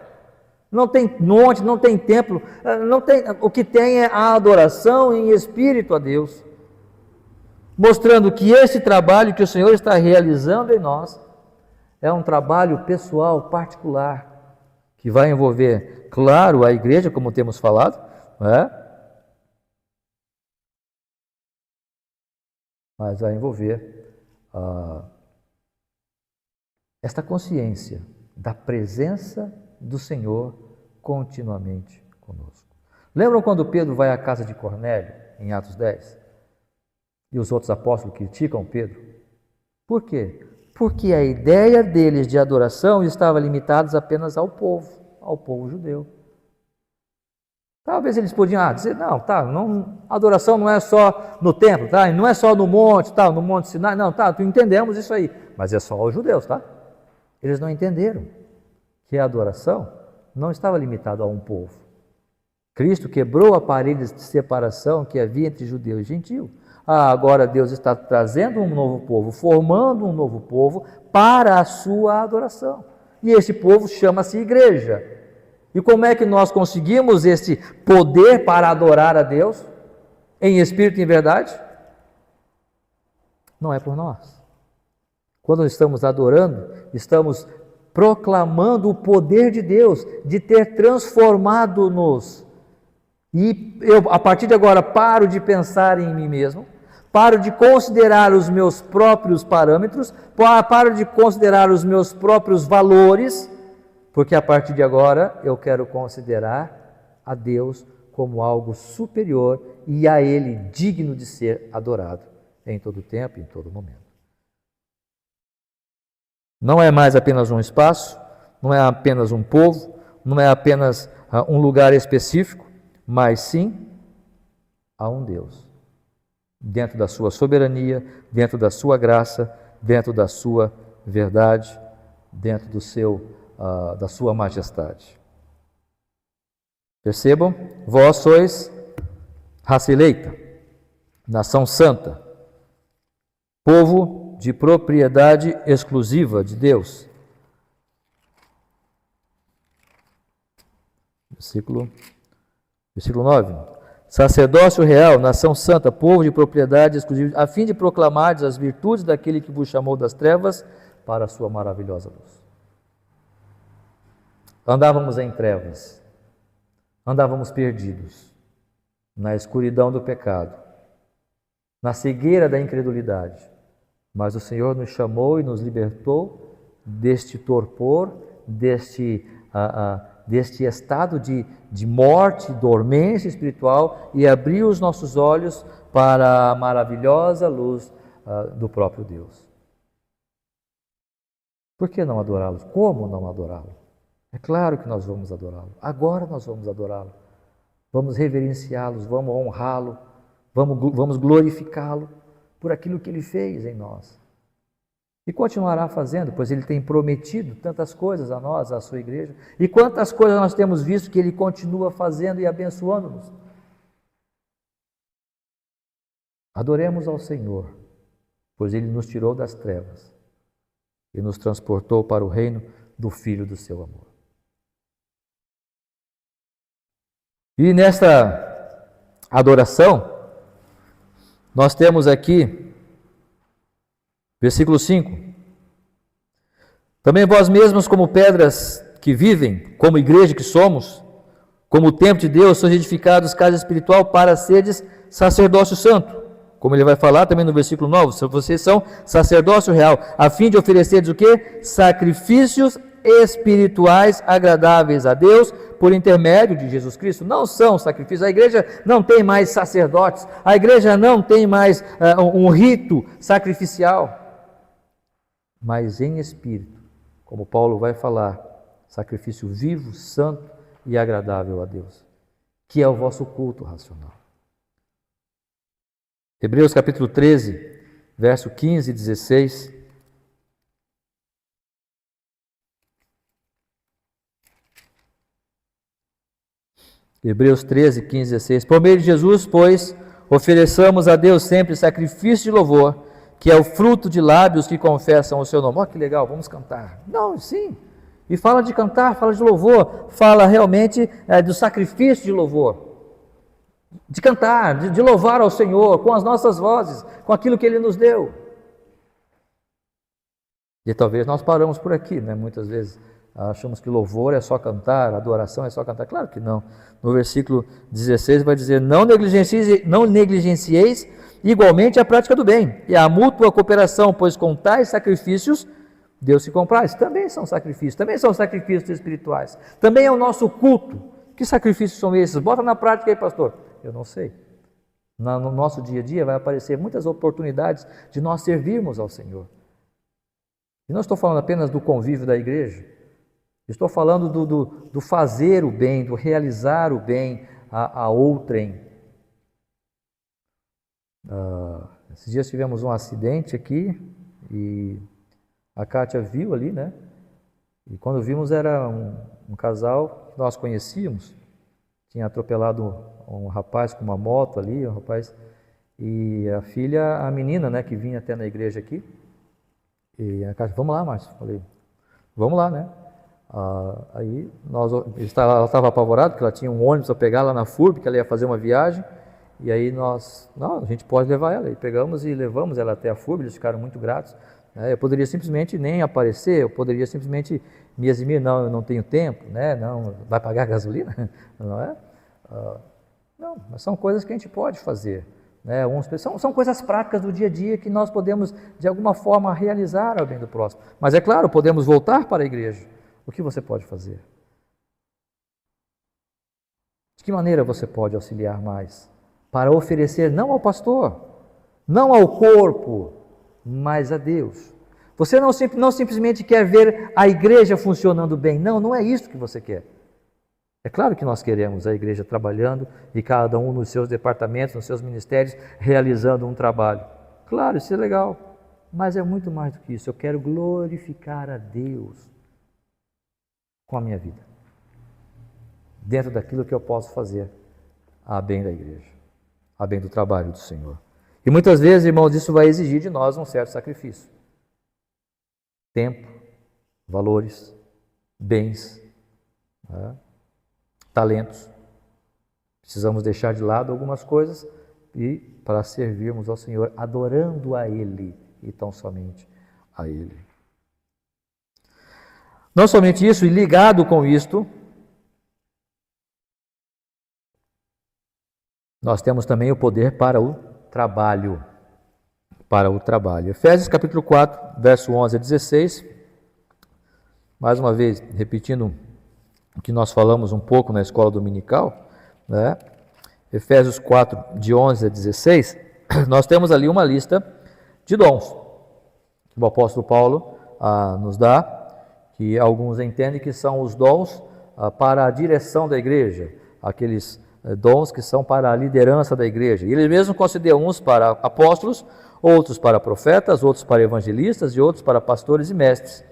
Não tem monte, não tem templo, o que tem é a adoração em espírito a Deus. Mostrando que esse trabalho que o Senhor está realizando em nós é um trabalho pessoal, particular, que vai envolver, claro, a igreja, como temos falado, mas vai envolver esta consciência da presença do Senhor continuamente conosco. Lembram quando Pedro vai à casa de Cornélio, em Atos 10? E os outros apóstolos criticam Pedro? Por quê? Porque a ideia deles de adoração estava limitada apenas ao povo judeu. Talvez eles podiam dizer, a adoração não é só no templo, não é só no monte, no Monte Sinai, entendemos isso aí, mas é só aos judeus, Eles não entenderam que a adoração não estava limitada a um povo. Cristo quebrou a parede de separação que havia entre judeu e gentio. Agora Deus está trazendo um novo povo, formando um novo povo para a sua adoração. E esse povo chama-se igreja. E como é que nós conseguimos esse poder para adorar a Deus, em espírito e em verdade? Não é por nós. Quando estamos adorando, estamos proclamando o poder de Deus, de ter transformado-nos. E eu, a partir de agora, paro de pensar em mim mesmo, paro de considerar os meus próprios parâmetros, paro de considerar os meus próprios valores, porque a partir de agora eu quero considerar a Deus como algo superior e a Ele digno de ser adorado em todo tempo e em todo momento. Não é mais apenas um espaço, não é apenas um povo, não é apenas um lugar específico, mas sim a um Deus, dentro da sua soberania, dentro da sua graça, dentro da sua verdade, dentro da sua majestade. Percebam, vós sois raça eleita, nação santa, povo de propriedade exclusiva de Deus. Versículo 9. Sacerdócio real, nação santa, povo de propriedade exclusiva, a fim de proclamar as virtudes daquele que vos chamou das trevas para a sua maravilhosa luz. Andávamos em trevas, andávamos perdidos na escuridão do pecado, na cegueira da incredulidade, mas o Senhor nos chamou e nos libertou deste torpor, deste estado de morte, dormência espiritual, e abriu os nossos olhos para a maravilhosa luz do próprio Deus. Por que não adorá-lo? Como não adorá-lo? É claro que nós vamos adorá-lo. Agora nós vamos adorá-lo. Vamos reverenciá-lo, vamos honrá-lo, vamos glorificá-lo por aquilo que ele fez em nós. E continuará fazendo, pois ele tem prometido tantas coisas a nós, à sua igreja. E quantas coisas nós temos visto que ele continua fazendo e abençoando-nos. Adoremos ao Senhor, pois ele nos tirou das trevas e nos transportou para o reino do Filho do seu amor. E nesta adoração, nós temos aqui, versículo 5, também vós mesmos como pedras que vivem, como igreja que somos, como o templo de Deus, sois edificados casa espiritual para seres sacerdócio santo, como ele vai falar também no versículo 9, vocês são sacerdócio real, a fim de ofereceres o quê? Sacrifícios espirituais agradáveis a Deus por intermédio de Jesus Cristo. Não são sacrifícios, a igreja não tem mais sacerdotes, a igreja não tem mais um rito sacrificial, mas em espírito, como Paulo vai falar, sacrifício vivo, santo e agradável a Deus, que é o vosso culto racional. Hebreus capítulo 13, verso 15 e 16. Hebreus 13, 15 e 16. Por meio de Jesus, pois, ofereçamos a Deus sempre sacrifício de louvor, que é o fruto de lábios que confessam o seu nome. Olha que legal, vamos cantar. Não, sim. E fala de cantar, fala de louvor, fala realmente do sacrifício de louvor. De cantar, de louvar ao Senhor com as nossas vozes, com aquilo que Ele nos deu. E talvez nós paramos por aqui, né? Muitas vezes achamos que louvor é só cantar, adoração é só cantar. Claro que não. No versículo 16 vai dizer, não negligencieis igualmente a prática do bem, e a mútua cooperação, pois com tais sacrifícios Deus se compraz. Também são sacrifícios espirituais. Também é o nosso culto. Que sacrifícios são esses? Bota na prática aí, pastor. Eu não sei. No nosso dia a dia vai aparecer muitas oportunidades de nós servirmos ao Senhor. E não estou falando apenas do convívio da igreja. Estou falando do fazer o bem, do realizar o bem a outrem. Esses dias tivemos um acidente aqui e a Kátia viu ali, né? E quando vimos era um casal que nós conhecíamos. Tinha atropelado um rapaz com uma moto ali, um rapaz, e a filha, a menina, né, que vinha até na igreja aqui. E a Kátia, vamos lá, Márcio. Falei, vamos lá, né? Aí ela estava apavorada, porque ela tinha um ônibus a pegar lá na FURB, que ela ia fazer uma viagem, e aí a gente pode levar ela, e pegamos e levamos ela até a FURB, eles ficaram muito gratos, né? Eu poderia simplesmente nem aparecer, eu poderia simplesmente me eximir, não, eu não tenho tempo, né? Não, vai pagar gasolina, não é? Não, mas são coisas que a gente pode fazer, né? São coisas práticas do dia a dia que nós podemos, de alguma forma, realizar ao bem do próximo, mas é claro, podemos voltar para a igreja. O que você pode fazer? De que maneira você pode auxiliar mais? Para oferecer não ao pastor, não ao corpo, mas a Deus. Você não simplesmente quer ver a igreja funcionando bem. Não é isso que você quer. É claro que nós queremos a igreja trabalhando e cada um nos seus departamentos, nos seus ministérios, realizando um trabalho. Claro, isso é legal. Mas é muito mais do que isso. Eu quero glorificar a Deus com a minha vida, dentro daquilo que eu posso fazer a bem da igreja, a bem do trabalho do Senhor. E muitas vezes, irmãos, isso vai exigir de nós um certo sacrifício. Tempo, valores, bens, né? Talentos. Precisamos deixar de lado algumas coisas e para servirmos ao Senhor, adorando a Ele e tão somente a Ele. Não somente isso, e ligado com isto, nós temos também o poder para o trabalho. Para o trabalho. Efésios capítulo 4, verso 11 a 16. Mais uma vez, repetindo o que nós falamos um pouco na escola dominical, né? Efésios 4, de 11 a 16, nós temos ali uma lista de dons que o apóstolo Paulo nos dá, que alguns entendem que são os dons para a direção da igreja, aqueles dons que são para a liderança da igreja. E ele mesmo considera uns para apóstolos, outros para profetas, outros para evangelistas e outros para pastores e mestres,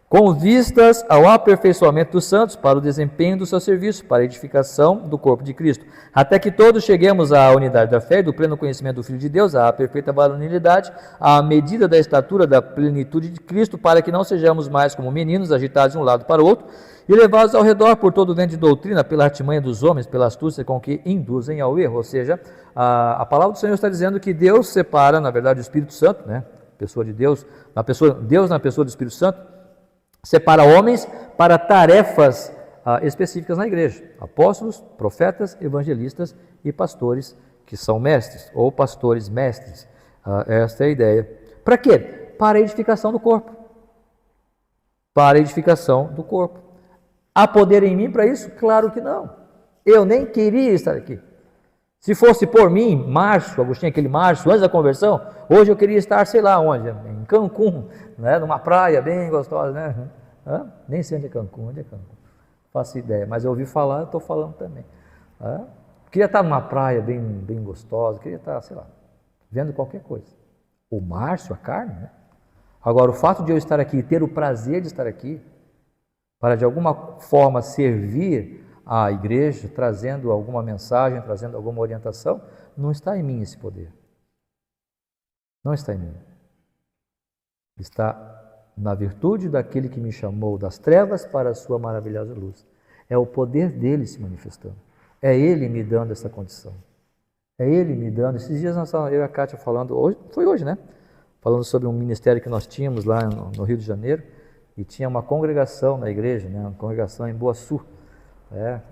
com vistas ao aperfeiçoamento dos santos, para o desempenho do seu serviço, para a edificação do corpo de Cristo, até que todos cheguemos à unidade da fé e do pleno conhecimento do Filho de Deus, à perfeita varonilidade, à medida da estatura da plenitude de Cristo, para que não sejamos mais como meninos, agitados de um lado para o outro, e levados ao redor por todo o vento de doutrina, pela artimanha dos homens, pela astúcia com que induzem ao erro. Ou seja, a palavra do Senhor está dizendo que Deus separa, na verdade, o Espírito Santo, né? Pessoa de Deus, Deus na pessoa do Espírito Santo, separa homens para tarefas específicas na igreja: apóstolos, profetas, evangelistas e pastores, que são mestres, ou pastores mestres. Esta é a ideia. Para quê? Para a edificação do corpo. Para a edificação do corpo. Há poder em mim para isso? Claro que não. Eu nem queria estar aqui. Se fosse por mim, março, Agostinho, aquele março, antes da conversão, hoje eu queria estar, sei lá onde, em Cancún, né, numa praia bem gostosa, né? Nem sei onde é Cancún, Não faço ideia, mas eu ouvi falar, eu estou falando também. Queria estar numa praia bem gostosa, queria estar, sei lá, vendo qualquer coisa. O março, a carne, né? Agora, o fato de eu estar aqui, ter o prazer de estar aqui, para de alguma forma servir à igreja, trazendo alguma mensagem, trazendo alguma orientação, não está em mim esse poder. Não está em mim. Está na virtude daquele que me chamou das trevas para a sua maravilhosa luz. É o poder dele se manifestando. É ele me dando essa condição. É ele me dando. Esses dias eu e a Kátia falando, foi hoje, né? Falando sobre um ministério que nós tínhamos lá no Rio de Janeiro, e tinha uma congregação na igreja, né? Uma congregação em Boaçu.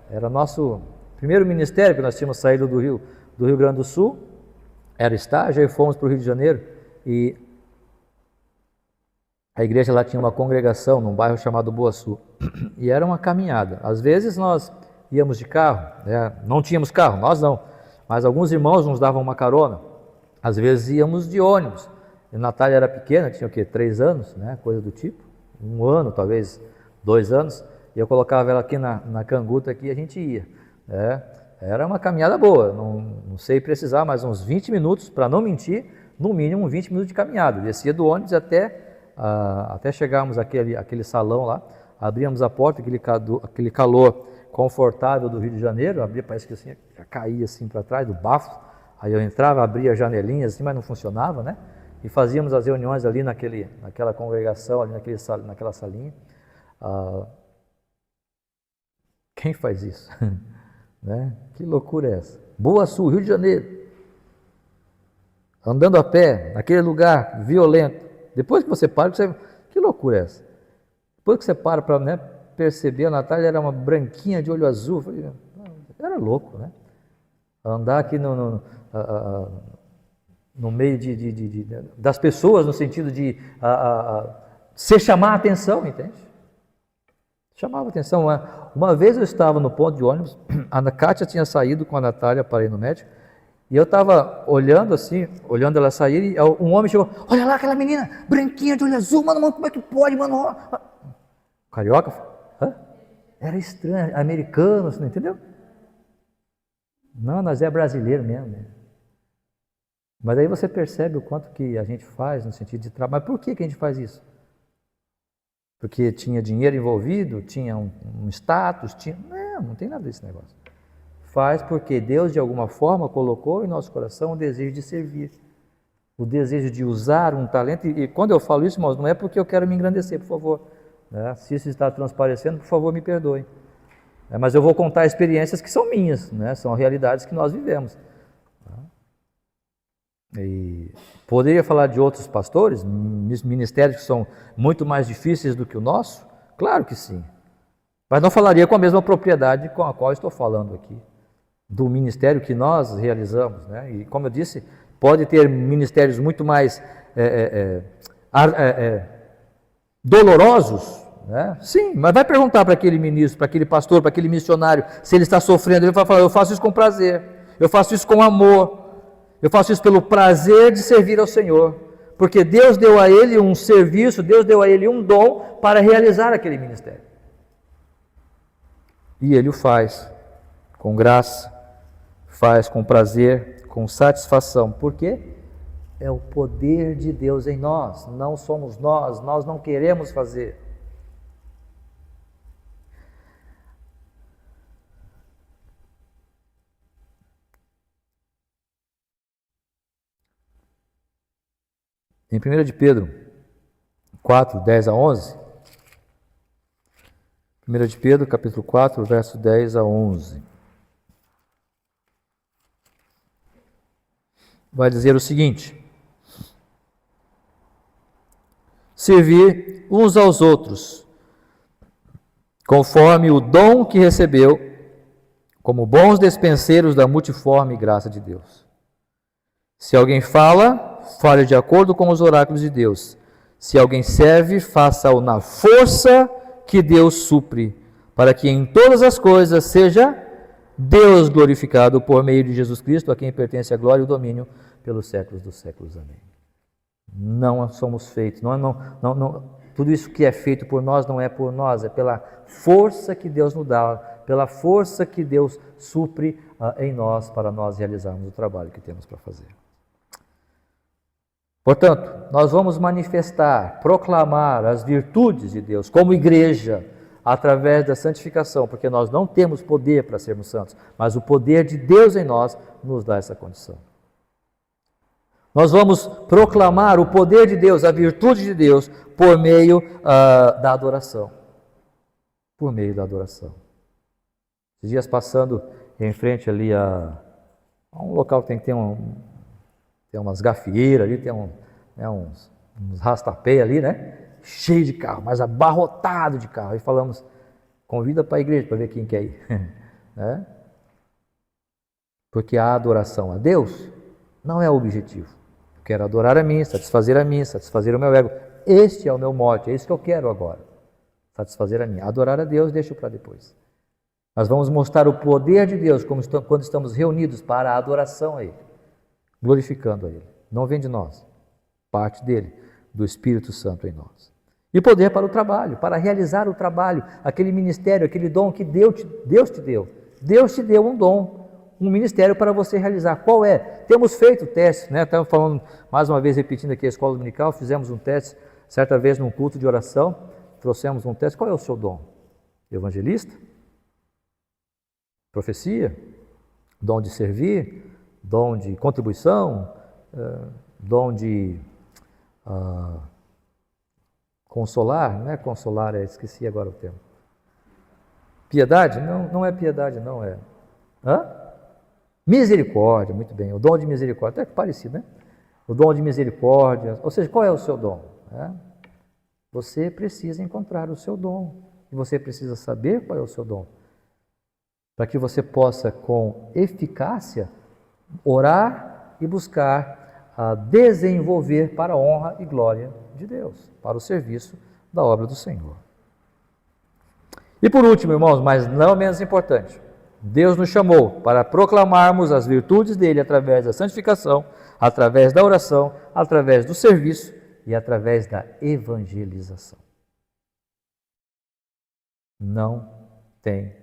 Era nosso primeiro ministério, que nós tínhamos saído do Rio Grande do Sul, era estágio, e fomos para o Rio de Janeiro, e a igreja lá tinha uma congregação num bairro chamado Boaçu, e era uma caminhada. Às vezes nós íamos de carro, não tínhamos carro, nós não, mas alguns irmãos nos davam uma carona. Às vezes íamos de ônibus. A Natália era pequena, tinha o quê? 3 anos, né? Coisa do tipo, 1 ano, talvez 2 anos, e eu colocava ela aqui na canguta aqui, e a gente ia. Era uma caminhada boa, não sei precisar, mas uns 20 minutos, para não mentir, no mínimo 20 minutos de caminhada. Descia do ônibus até chegarmos àquele salão lá, abríamos a porta, aquele calor confortável do Rio de Janeiro, abria, parece que assim, já caía assim para trás do bafo, aí eu entrava, abria janelinhas assim, mas não funcionava, né? E fazíamos as reuniões ali naquela congregação, ali naquela salinha. Quem faz isso? Né? Que loucura é essa? Boaçu, Rio de Janeiro. Andando a pé, naquele lugar violento. Depois que você para, que loucura é essa? Depois que você para perceber, a Natália era uma branquinha de olho azul. Eu falei, era louco, né? Andar aqui no meio das pessoas, no sentido de se chamar a atenção, entende? Chamava a atenção. Uma vez eu estava no ponto de ônibus, a Kátia tinha saído com a Natália para ir no médico, e eu estava olhando ela sair, e um homem chegou, olha lá aquela menina, branquinha de olho azul, mano, como é que pode, mano? Carioca? Era estranho, americano, você não entendeu? Não, nós é brasileiro mesmo, né? Mas aí você percebe o quanto que a gente faz no sentido de trabalho. Mas por que a gente faz isso? Porque tinha dinheiro envolvido, tinha um status, não tem nada desse negócio. Faz porque Deus de alguma forma colocou em nosso coração o desejo de servir, o desejo de usar um talento, e quando eu falo isso, irmãos, não é porque eu quero me engrandecer, por favor, né? Se isso está transparecendo, por favor, me perdoem. Mas eu vou contar experiências que são minhas, né? São realidades que nós vivemos. E poderia falar de outros pastores, ministérios que são muito mais difíceis do que o nosso? Claro que sim. Mas não falaria com a mesma propriedade com a qual estou falando aqui. do ministério que nós realizamos, né? E como eu disse, pode ter ministérios muito mais dolorosos, né? Sim, mas vai perguntar para aquele ministro, para aquele pastor, para aquele missionário, se ele está sofrendo, ele vai falar, eu faço isso com prazer, eu faço isso com amor, eu faço isso pelo prazer de servir ao Senhor, porque Deus deu a ele um serviço, Deus deu a ele um dom para realizar aquele ministério. E ele o faz com graça, faz com prazer, com satisfação. Por quê? É o poder de Deus em nós, não somos nós não queremos fazer. Em 1 de Pedro 4, 10 a 11, 1 de Pedro, capítulo 4, verso 10 a 11, vai dizer o seguinte: servir uns aos outros, conforme o dom que recebeu, como bons despenseiros da multiforme graça de Deus. Se alguém fala, fale de acordo com os oráculos de Deus. Se alguém serve, faça-o na força que Deus supre, para que em todas as coisas seja Deus glorificado por meio de Jesus Cristo, a quem pertence a glória e o domínio pelos séculos dos séculos. Amém. Não somos feitos, tudo isso que é feito por nós não é por nós, é pela força que Deus nos dá, pela força que Deus supre em nós, para nós realizarmos o trabalho que temos para fazer. Portanto, nós vamos manifestar, proclamar as virtudes de Deus como igreja, através da santificação, porque nós não temos poder para sermos santos, mas o poder de Deus em nós nos dá essa condição. Nós vamos proclamar o poder de Deus, a virtude de Deus, por meio da adoração. Por meio da adoração. Esses dias passando em frente ali a um local que tem umas gafieiras ali, tem uns rastapé ali, né? Cheio de carro, mas abarrotado de carro. E falamos, convida para a igreja para ver quem quer ir. Né? Porque a adoração a Deus não é o objetivo. Eu quero adorar a mim, satisfazer o meu ego. Este é o meu mote, é isso que eu quero agora. Satisfazer a mim. Adorar a Deus, deixo para depois. Nós vamos mostrar o poder de Deus quando estamos reunidos para a adoração a Ele, glorificando a Ele. Não vem de nós, parte dele, do Espírito Santo em nós. E poder para o trabalho, para realizar o trabalho, aquele ministério, aquele dom que Deus te deu. Deus te deu um dom, um ministério para você realizar. Qual é? Temos feito testes, né? Estamos falando, mais uma vez, repetindo aqui a escola dominical, fizemos um teste, certa vez num culto de oração, trouxemos um teste. Qual é o seu dom? Evangelista? Profecia? Dom de servir? Dom de contribuição? Dom de consolar? Não é consolar, esqueci agora o termo. Piedade? Não é piedade, não é. Misericórdia, muito bem. O dom de misericórdia, até que parecido, né? O dom de misericórdia, ou seja, qual é o seu dom? Você precisa encontrar o seu dom. E você precisa saber qual é o seu dom. Para que você possa, com eficácia, orar e buscar desenvolver para a honra e glória de Deus, para o serviço da obra do Senhor. E por último, irmãos, mas não menos importante, Deus nos chamou para proclamarmos as virtudes dele através da santificação, através da oração, através do serviço e através da evangelização. Não tem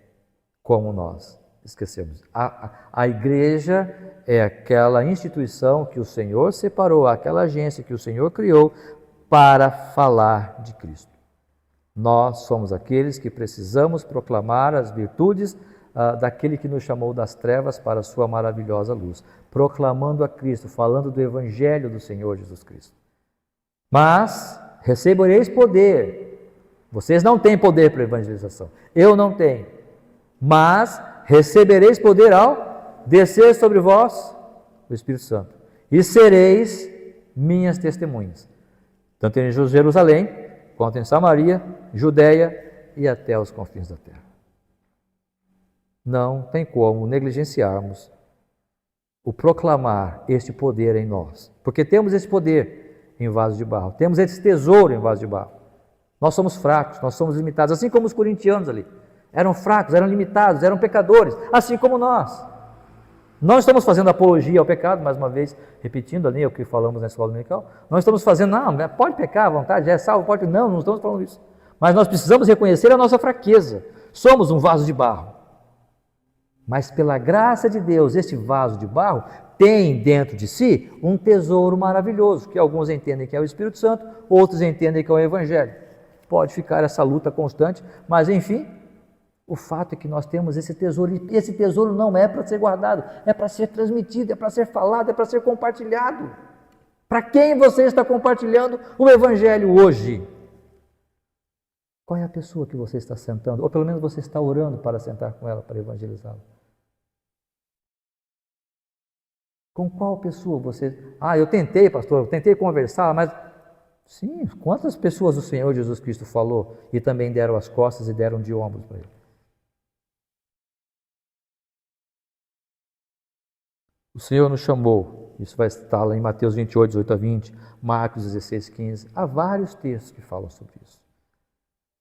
como nós esquecermos. A igreja é aquela instituição que o Senhor separou, aquela agência que o Senhor criou para falar de Cristo. Nós somos aqueles que precisamos proclamar as virtudes daquele que nos chamou das trevas para a sua maravilhosa luz, proclamando a Cristo, falando do Evangelho do Senhor Jesus Cristo. Mas recebereis poder. Vocês não têm poder para evangelização. Eu não tenho. Mas recebereis poder ao descer sobre vós o Espírito Santo. E sereis minhas testemunhas, tanto em Jerusalém, quanto em Samaria, Judeia e até os confins da terra. não tem como negligenciarmos o proclamar este poder em nós. Porque temos esse poder em vaso de barro, temos esse tesouro em vaso de barro. Nós somos fracos, nós somos limitados, assim como os corintianos ali. Eram fracos, eram limitados, eram pecadores, assim como nós. Não estamos fazendo apologia ao pecado, mais uma vez, repetindo ali o que falamos na escola dominical. Não estamos fazendo, não, pode pecar à vontade, já é salvo, pode. Não estamos falando isso. Mas nós precisamos reconhecer a nossa fraqueza. Somos um vaso de barro. Mas pela graça de Deus, este vaso de barro tem dentro de si um tesouro maravilhoso, que alguns entendem que é o Espírito Santo, outros entendem que é o Evangelho. Pode ficar essa luta constante, mas enfim, o fato é que nós temos esse tesouro, e esse tesouro não é para ser guardado, é para ser transmitido, é para ser falado, é para ser compartilhado. Para quem você está compartilhando o Evangelho hoje? Qual é a pessoa que você está sentando? Ou pelo menos você está orando para sentar com ela, para evangelizá-la? Com qual pessoa você... eu tentei, pastor, eu tentei conversar, mas... Sim, quantas pessoas o Senhor Jesus Cristo falou e também deram as costas e deram de ombros para ele? O Senhor nos chamou, isso vai estar lá em Mateus 28, 18 a 20, Marcos 16, 15, há vários textos que falam sobre isso.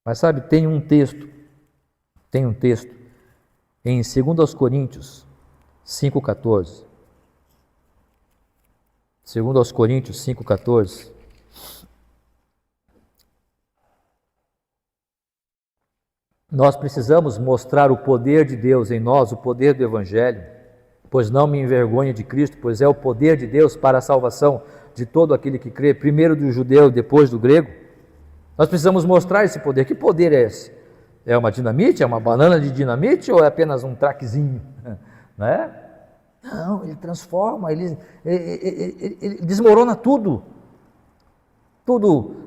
Mas sabe, tem um texto em 2 Coríntios 5,14. 2 Coríntios 5,14. Nós precisamos mostrar o poder de Deus em nós, o poder do Evangelho, pois não me envergonho de Cristo, pois é o poder de Deus para a salvação de todo aquele que crê, primeiro do judeu, depois do grego. Nós precisamos mostrar esse poder. Que poder é esse? É uma dinamite? É uma banana de dinamite ou é apenas um traquezinho? Né? Não, ele transforma, ele desmorona tudo.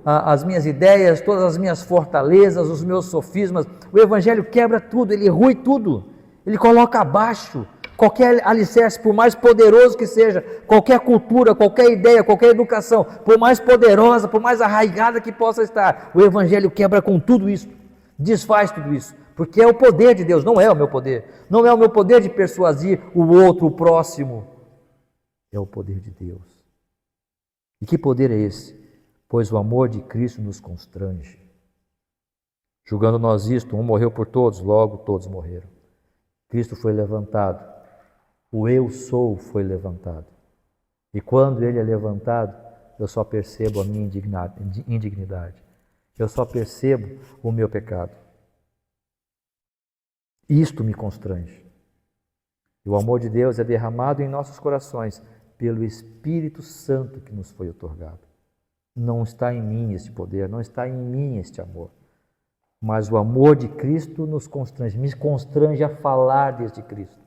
As minhas ideias, todas as minhas fortalezas, os meus sofismas. O Evangelho quebra tudo, ele rui tudo. Ele coloca abaixo qualquer alicerce, por mais poderoso que seja, qualquer cultura, qualquer ideia, qualquer educação, por mais poderosa, por mais arraigada que possa estar, o Evangelho quebra com tudo isso, desfaz tudo isso, porque é o poder de Deus, não é o meu poder, não é o meu poder de persuadir o outro, o próximo, é o poder de Deus. E que poder é esse? Pois o amor de Cristo nos constrange. Julgando nós isto, um morreu por todos, logo todos morreram. Cristo foi levantado. O eu sou foi levantado. E quando ele é levantado, eu só percebo a minha indignidade. Eu só percebo o meu pecado. Isto me constrange. E o amor de Deus é derramado em nossos corações pelo Espírito Santo que nos foi otorgado. Não está em mim este poder, não está em mim este amor. Mas o amor de Cristo nos constrange, me constrange a falar deste Cristo.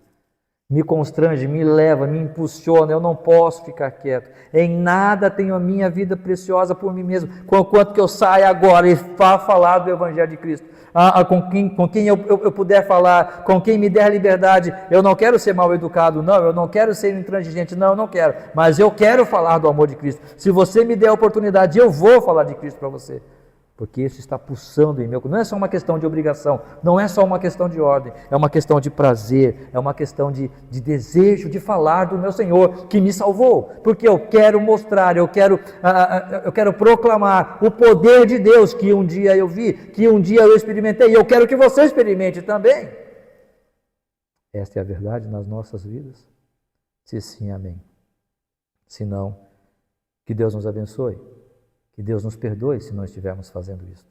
Me constrange, me leva, me impulsiona, eu não posso ficar quieto. Em nada tenho a minha vida preciosa por mim mesmo, conquanto que eu saia agora e vá falar do Evangelho de Cristo. Com quem eu puder falar, com quem me der liberdade. Eu não quero ser mal educado, não, eu não quero ser intransigente, não, eu não quero. Mas eu quero falar do amor de Cristo. Se você me der a oportunidade, eu vou falar de Cristo para você. Porque isso está pulsando em meu coração. Não é só uma questão de obrigação, não é só uma questão de ordem, é uma questão de prazer, é uma questão de desejo de falar do meu Senhor que me salvou, porque eu quero mostrar, eu quero proclamar o poder de Deus que um dia eu vi, que um dia eu experimentei, e eu quero que você experimente também. Esta é a verdade nas nossas vidas? Se sim, amém. Se não, que Deus nos abençoe. Que Deus nos perdoe se não estivermos fazendo isso.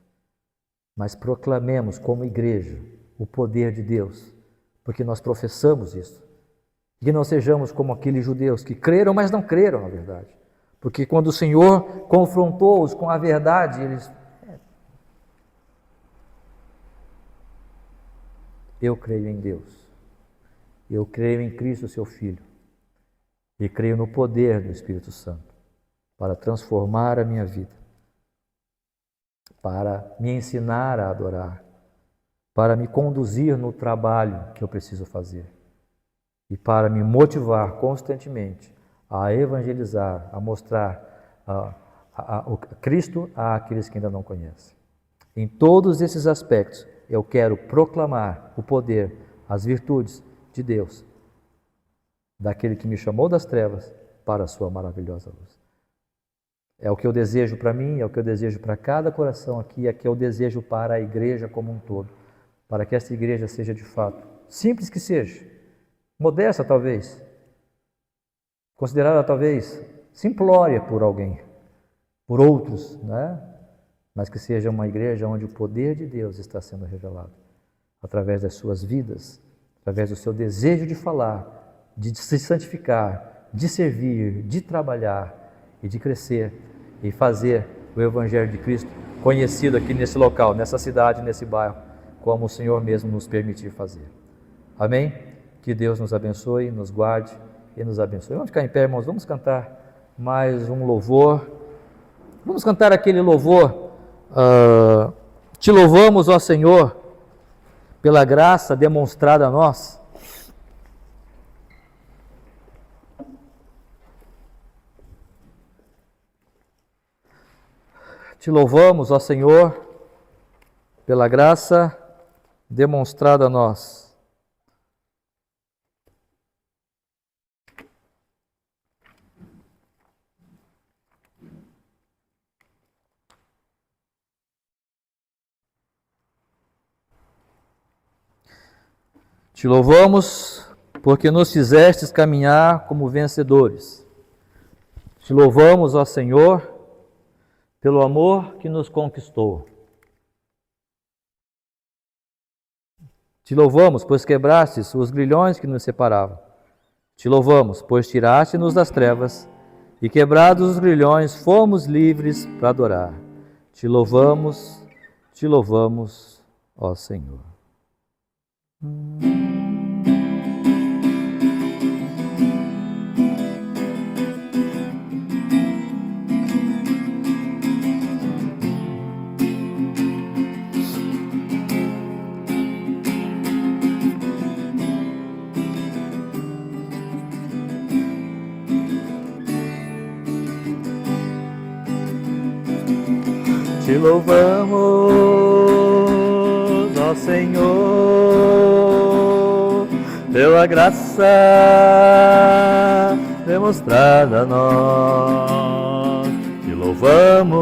Mas proclamemos como igreja o poder de Deus, porque nós professamos isso. E que não sejamos como aqueles judeus que creram, mas não creram na verdade. Porque quando o Senhor confrontou-os com a verdade, eles... Eu creio em Deus. Eu creio em Cristo, seu Filho. E creio no poder do Espírito Santo para transformar a minha vida, para me ensinar a adorar, para me conduzir no trabalho que eu preciso fazer e para me motivar constantemente a evangelizar, a mostrar o Cristo àqueles que ainda não conhecem. Em todos esses aspectos, eu quero proclamar o poder as virtudes de Deus, daquele que me chamou das trevas para a sua maravilhosa luz. É o que eu desejo para mim, é o que eu desejo para cada coração aqui, é o que eu desejo para a igreja como um todo, para que esta igreja seja de fato, simples que seja, modesta talvez, considerada talvez simplória por alguém, por outros, né? Mas que seja uma igreja onde o poder de Deus está sendo revelado, através das suas vidas, através do seu desejo de falar, de se santificar, de servir, de trabalhar e de crescer e fazer o Evangelho de Cristo conhecido aqui nesse local, nessa cidade, nesse bairro, como o Senhor mesmo nos permitir fazer. Amém? Que Deus nos abençoe, nos guarde e nos abençoe. Vamos ficar em pé, irmãos, vamos cantar mais um louvor. Vamos cantar aquele louvor. Te louvamos, ó Senhor, pela graça demonstrada a nós. Te louvamos, ó Senhor, pela graça demonstrada a nós. Te louvamos porque nos fizestes caminhar como vencedores. Te louvamos, ó Senhor, pelo amor que nos conquistou. Te louvamos, pois quebrastes os grilhões que nos separavam. Te louvamos, pois tiraste-nos das trevas e quebrados os grilhões fomos livres para adorar. Te louvamos, ó Senhor. Te louvamos, ó Senhor, pela graça demonstrada a nós. Te louvamos,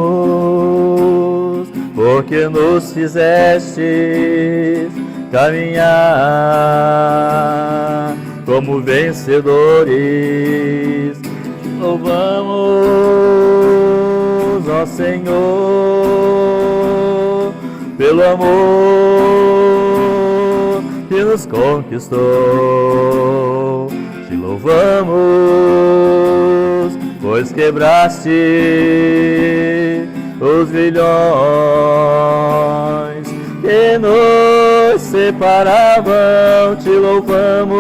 porque nos fizeste caminhar como vencedores. Te louvamos, ó Senhor, pelo amor que nos conquistou. Te louvamos, pois quebraste os grilhões que nos separavam. Te louvamos,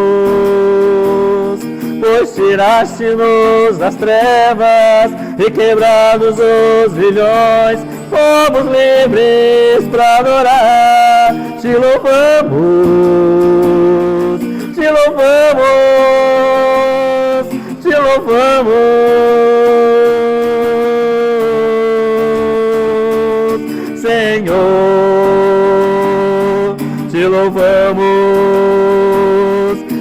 pois tiraste-nos das trevas e quebrados os grilhões, fomos livres para adorar. Te louvamos, te louvamos, te louvamos, Senhor, te louvamos,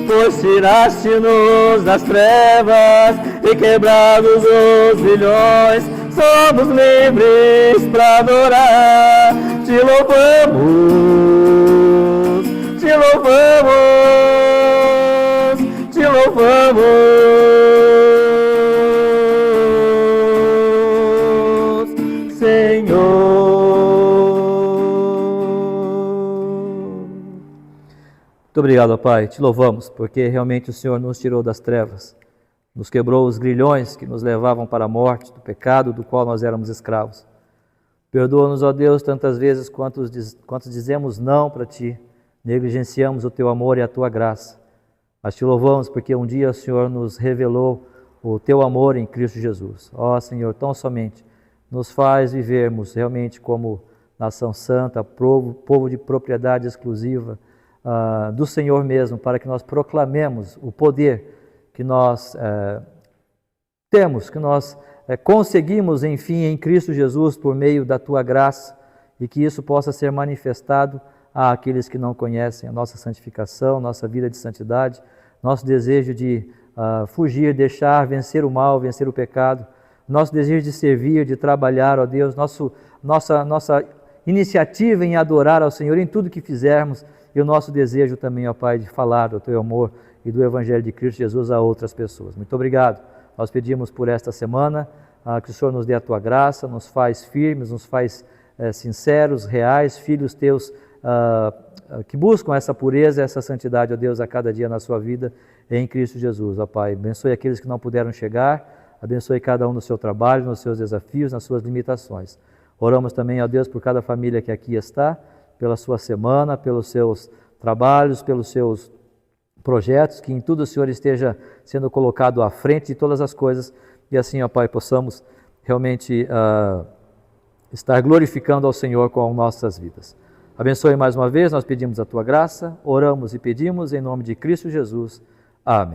pois tiraste-nos das trevas e quebrados os grilhões, somos livres para adorar. Te louvamos, te louvamos, te louvamos, Senhor. Muito obrigado, Pai, te louvamos, porque realmente o Senhor nos tirou das trevas, nos quebrou os grilhões que nos levavam para a morte, do pecado do qual nós éramos escravos. Perdoa-nos, ó Deus, tantas vezes quanto dizemos não para Ti, negligenciamos o Teu amor e a Tua graça. Mas Te louvamos porque um dia o Senhor nos revelou o Teu amor em Cristo Jesus. Ó Senhor, tão somente nos faz vivermos realmente como nação santa, povo de propriedade exclusiva do Senhor mesmo, para que nós proclamemos o poder que nós temos, que nós conseguimos, enfim, em Cristo Jesus, por meio da Tua graça, e que isso possa ser manifestado àqueles que não conhecem a nossa santificação, nossa vida de santidade, nosso desejo de fugir, deixar, vencer o mal, vencer o pecado, nosso desejo de servir, de trabalhar, ó Deus, nossa iniciativa em adorar ao Senhor em tudo que fizermos, e o nosso desejo também, ó Pai, de falar do Teu amor e do Evangelho de Cristo Jesus a outras pessoas. Muito obrigado. Nós pedimos por esta semana que o Senhor nos dê a Tua graça, nos faz firmes, nos faz sinceros, reais, filhos Teus que buscam essa pureza, essa santidade, ó Deus, a cada dia na sua vida, em Cristo Jesus, ó Pai. Abençoe aqueles que não puderam chegar, abençoe cada um no seu trabalho, nos seus desafios, nas suas limitações. Oramos também, ó Deus, por cada família que aqui está, pela sua semana, pelos seus trabalhos, pelos seus projetos, que em tudo o Senhor esteja sendo colocado à frente de todas as coisas, e assim, ó Pai, possamos realmente estar glorificando ao Senhor com nossas vidas. Abençoe mais uma vez, nós pedimos a Tua graça, oramos e pedimos em nome de Cristo Jesus. Amém.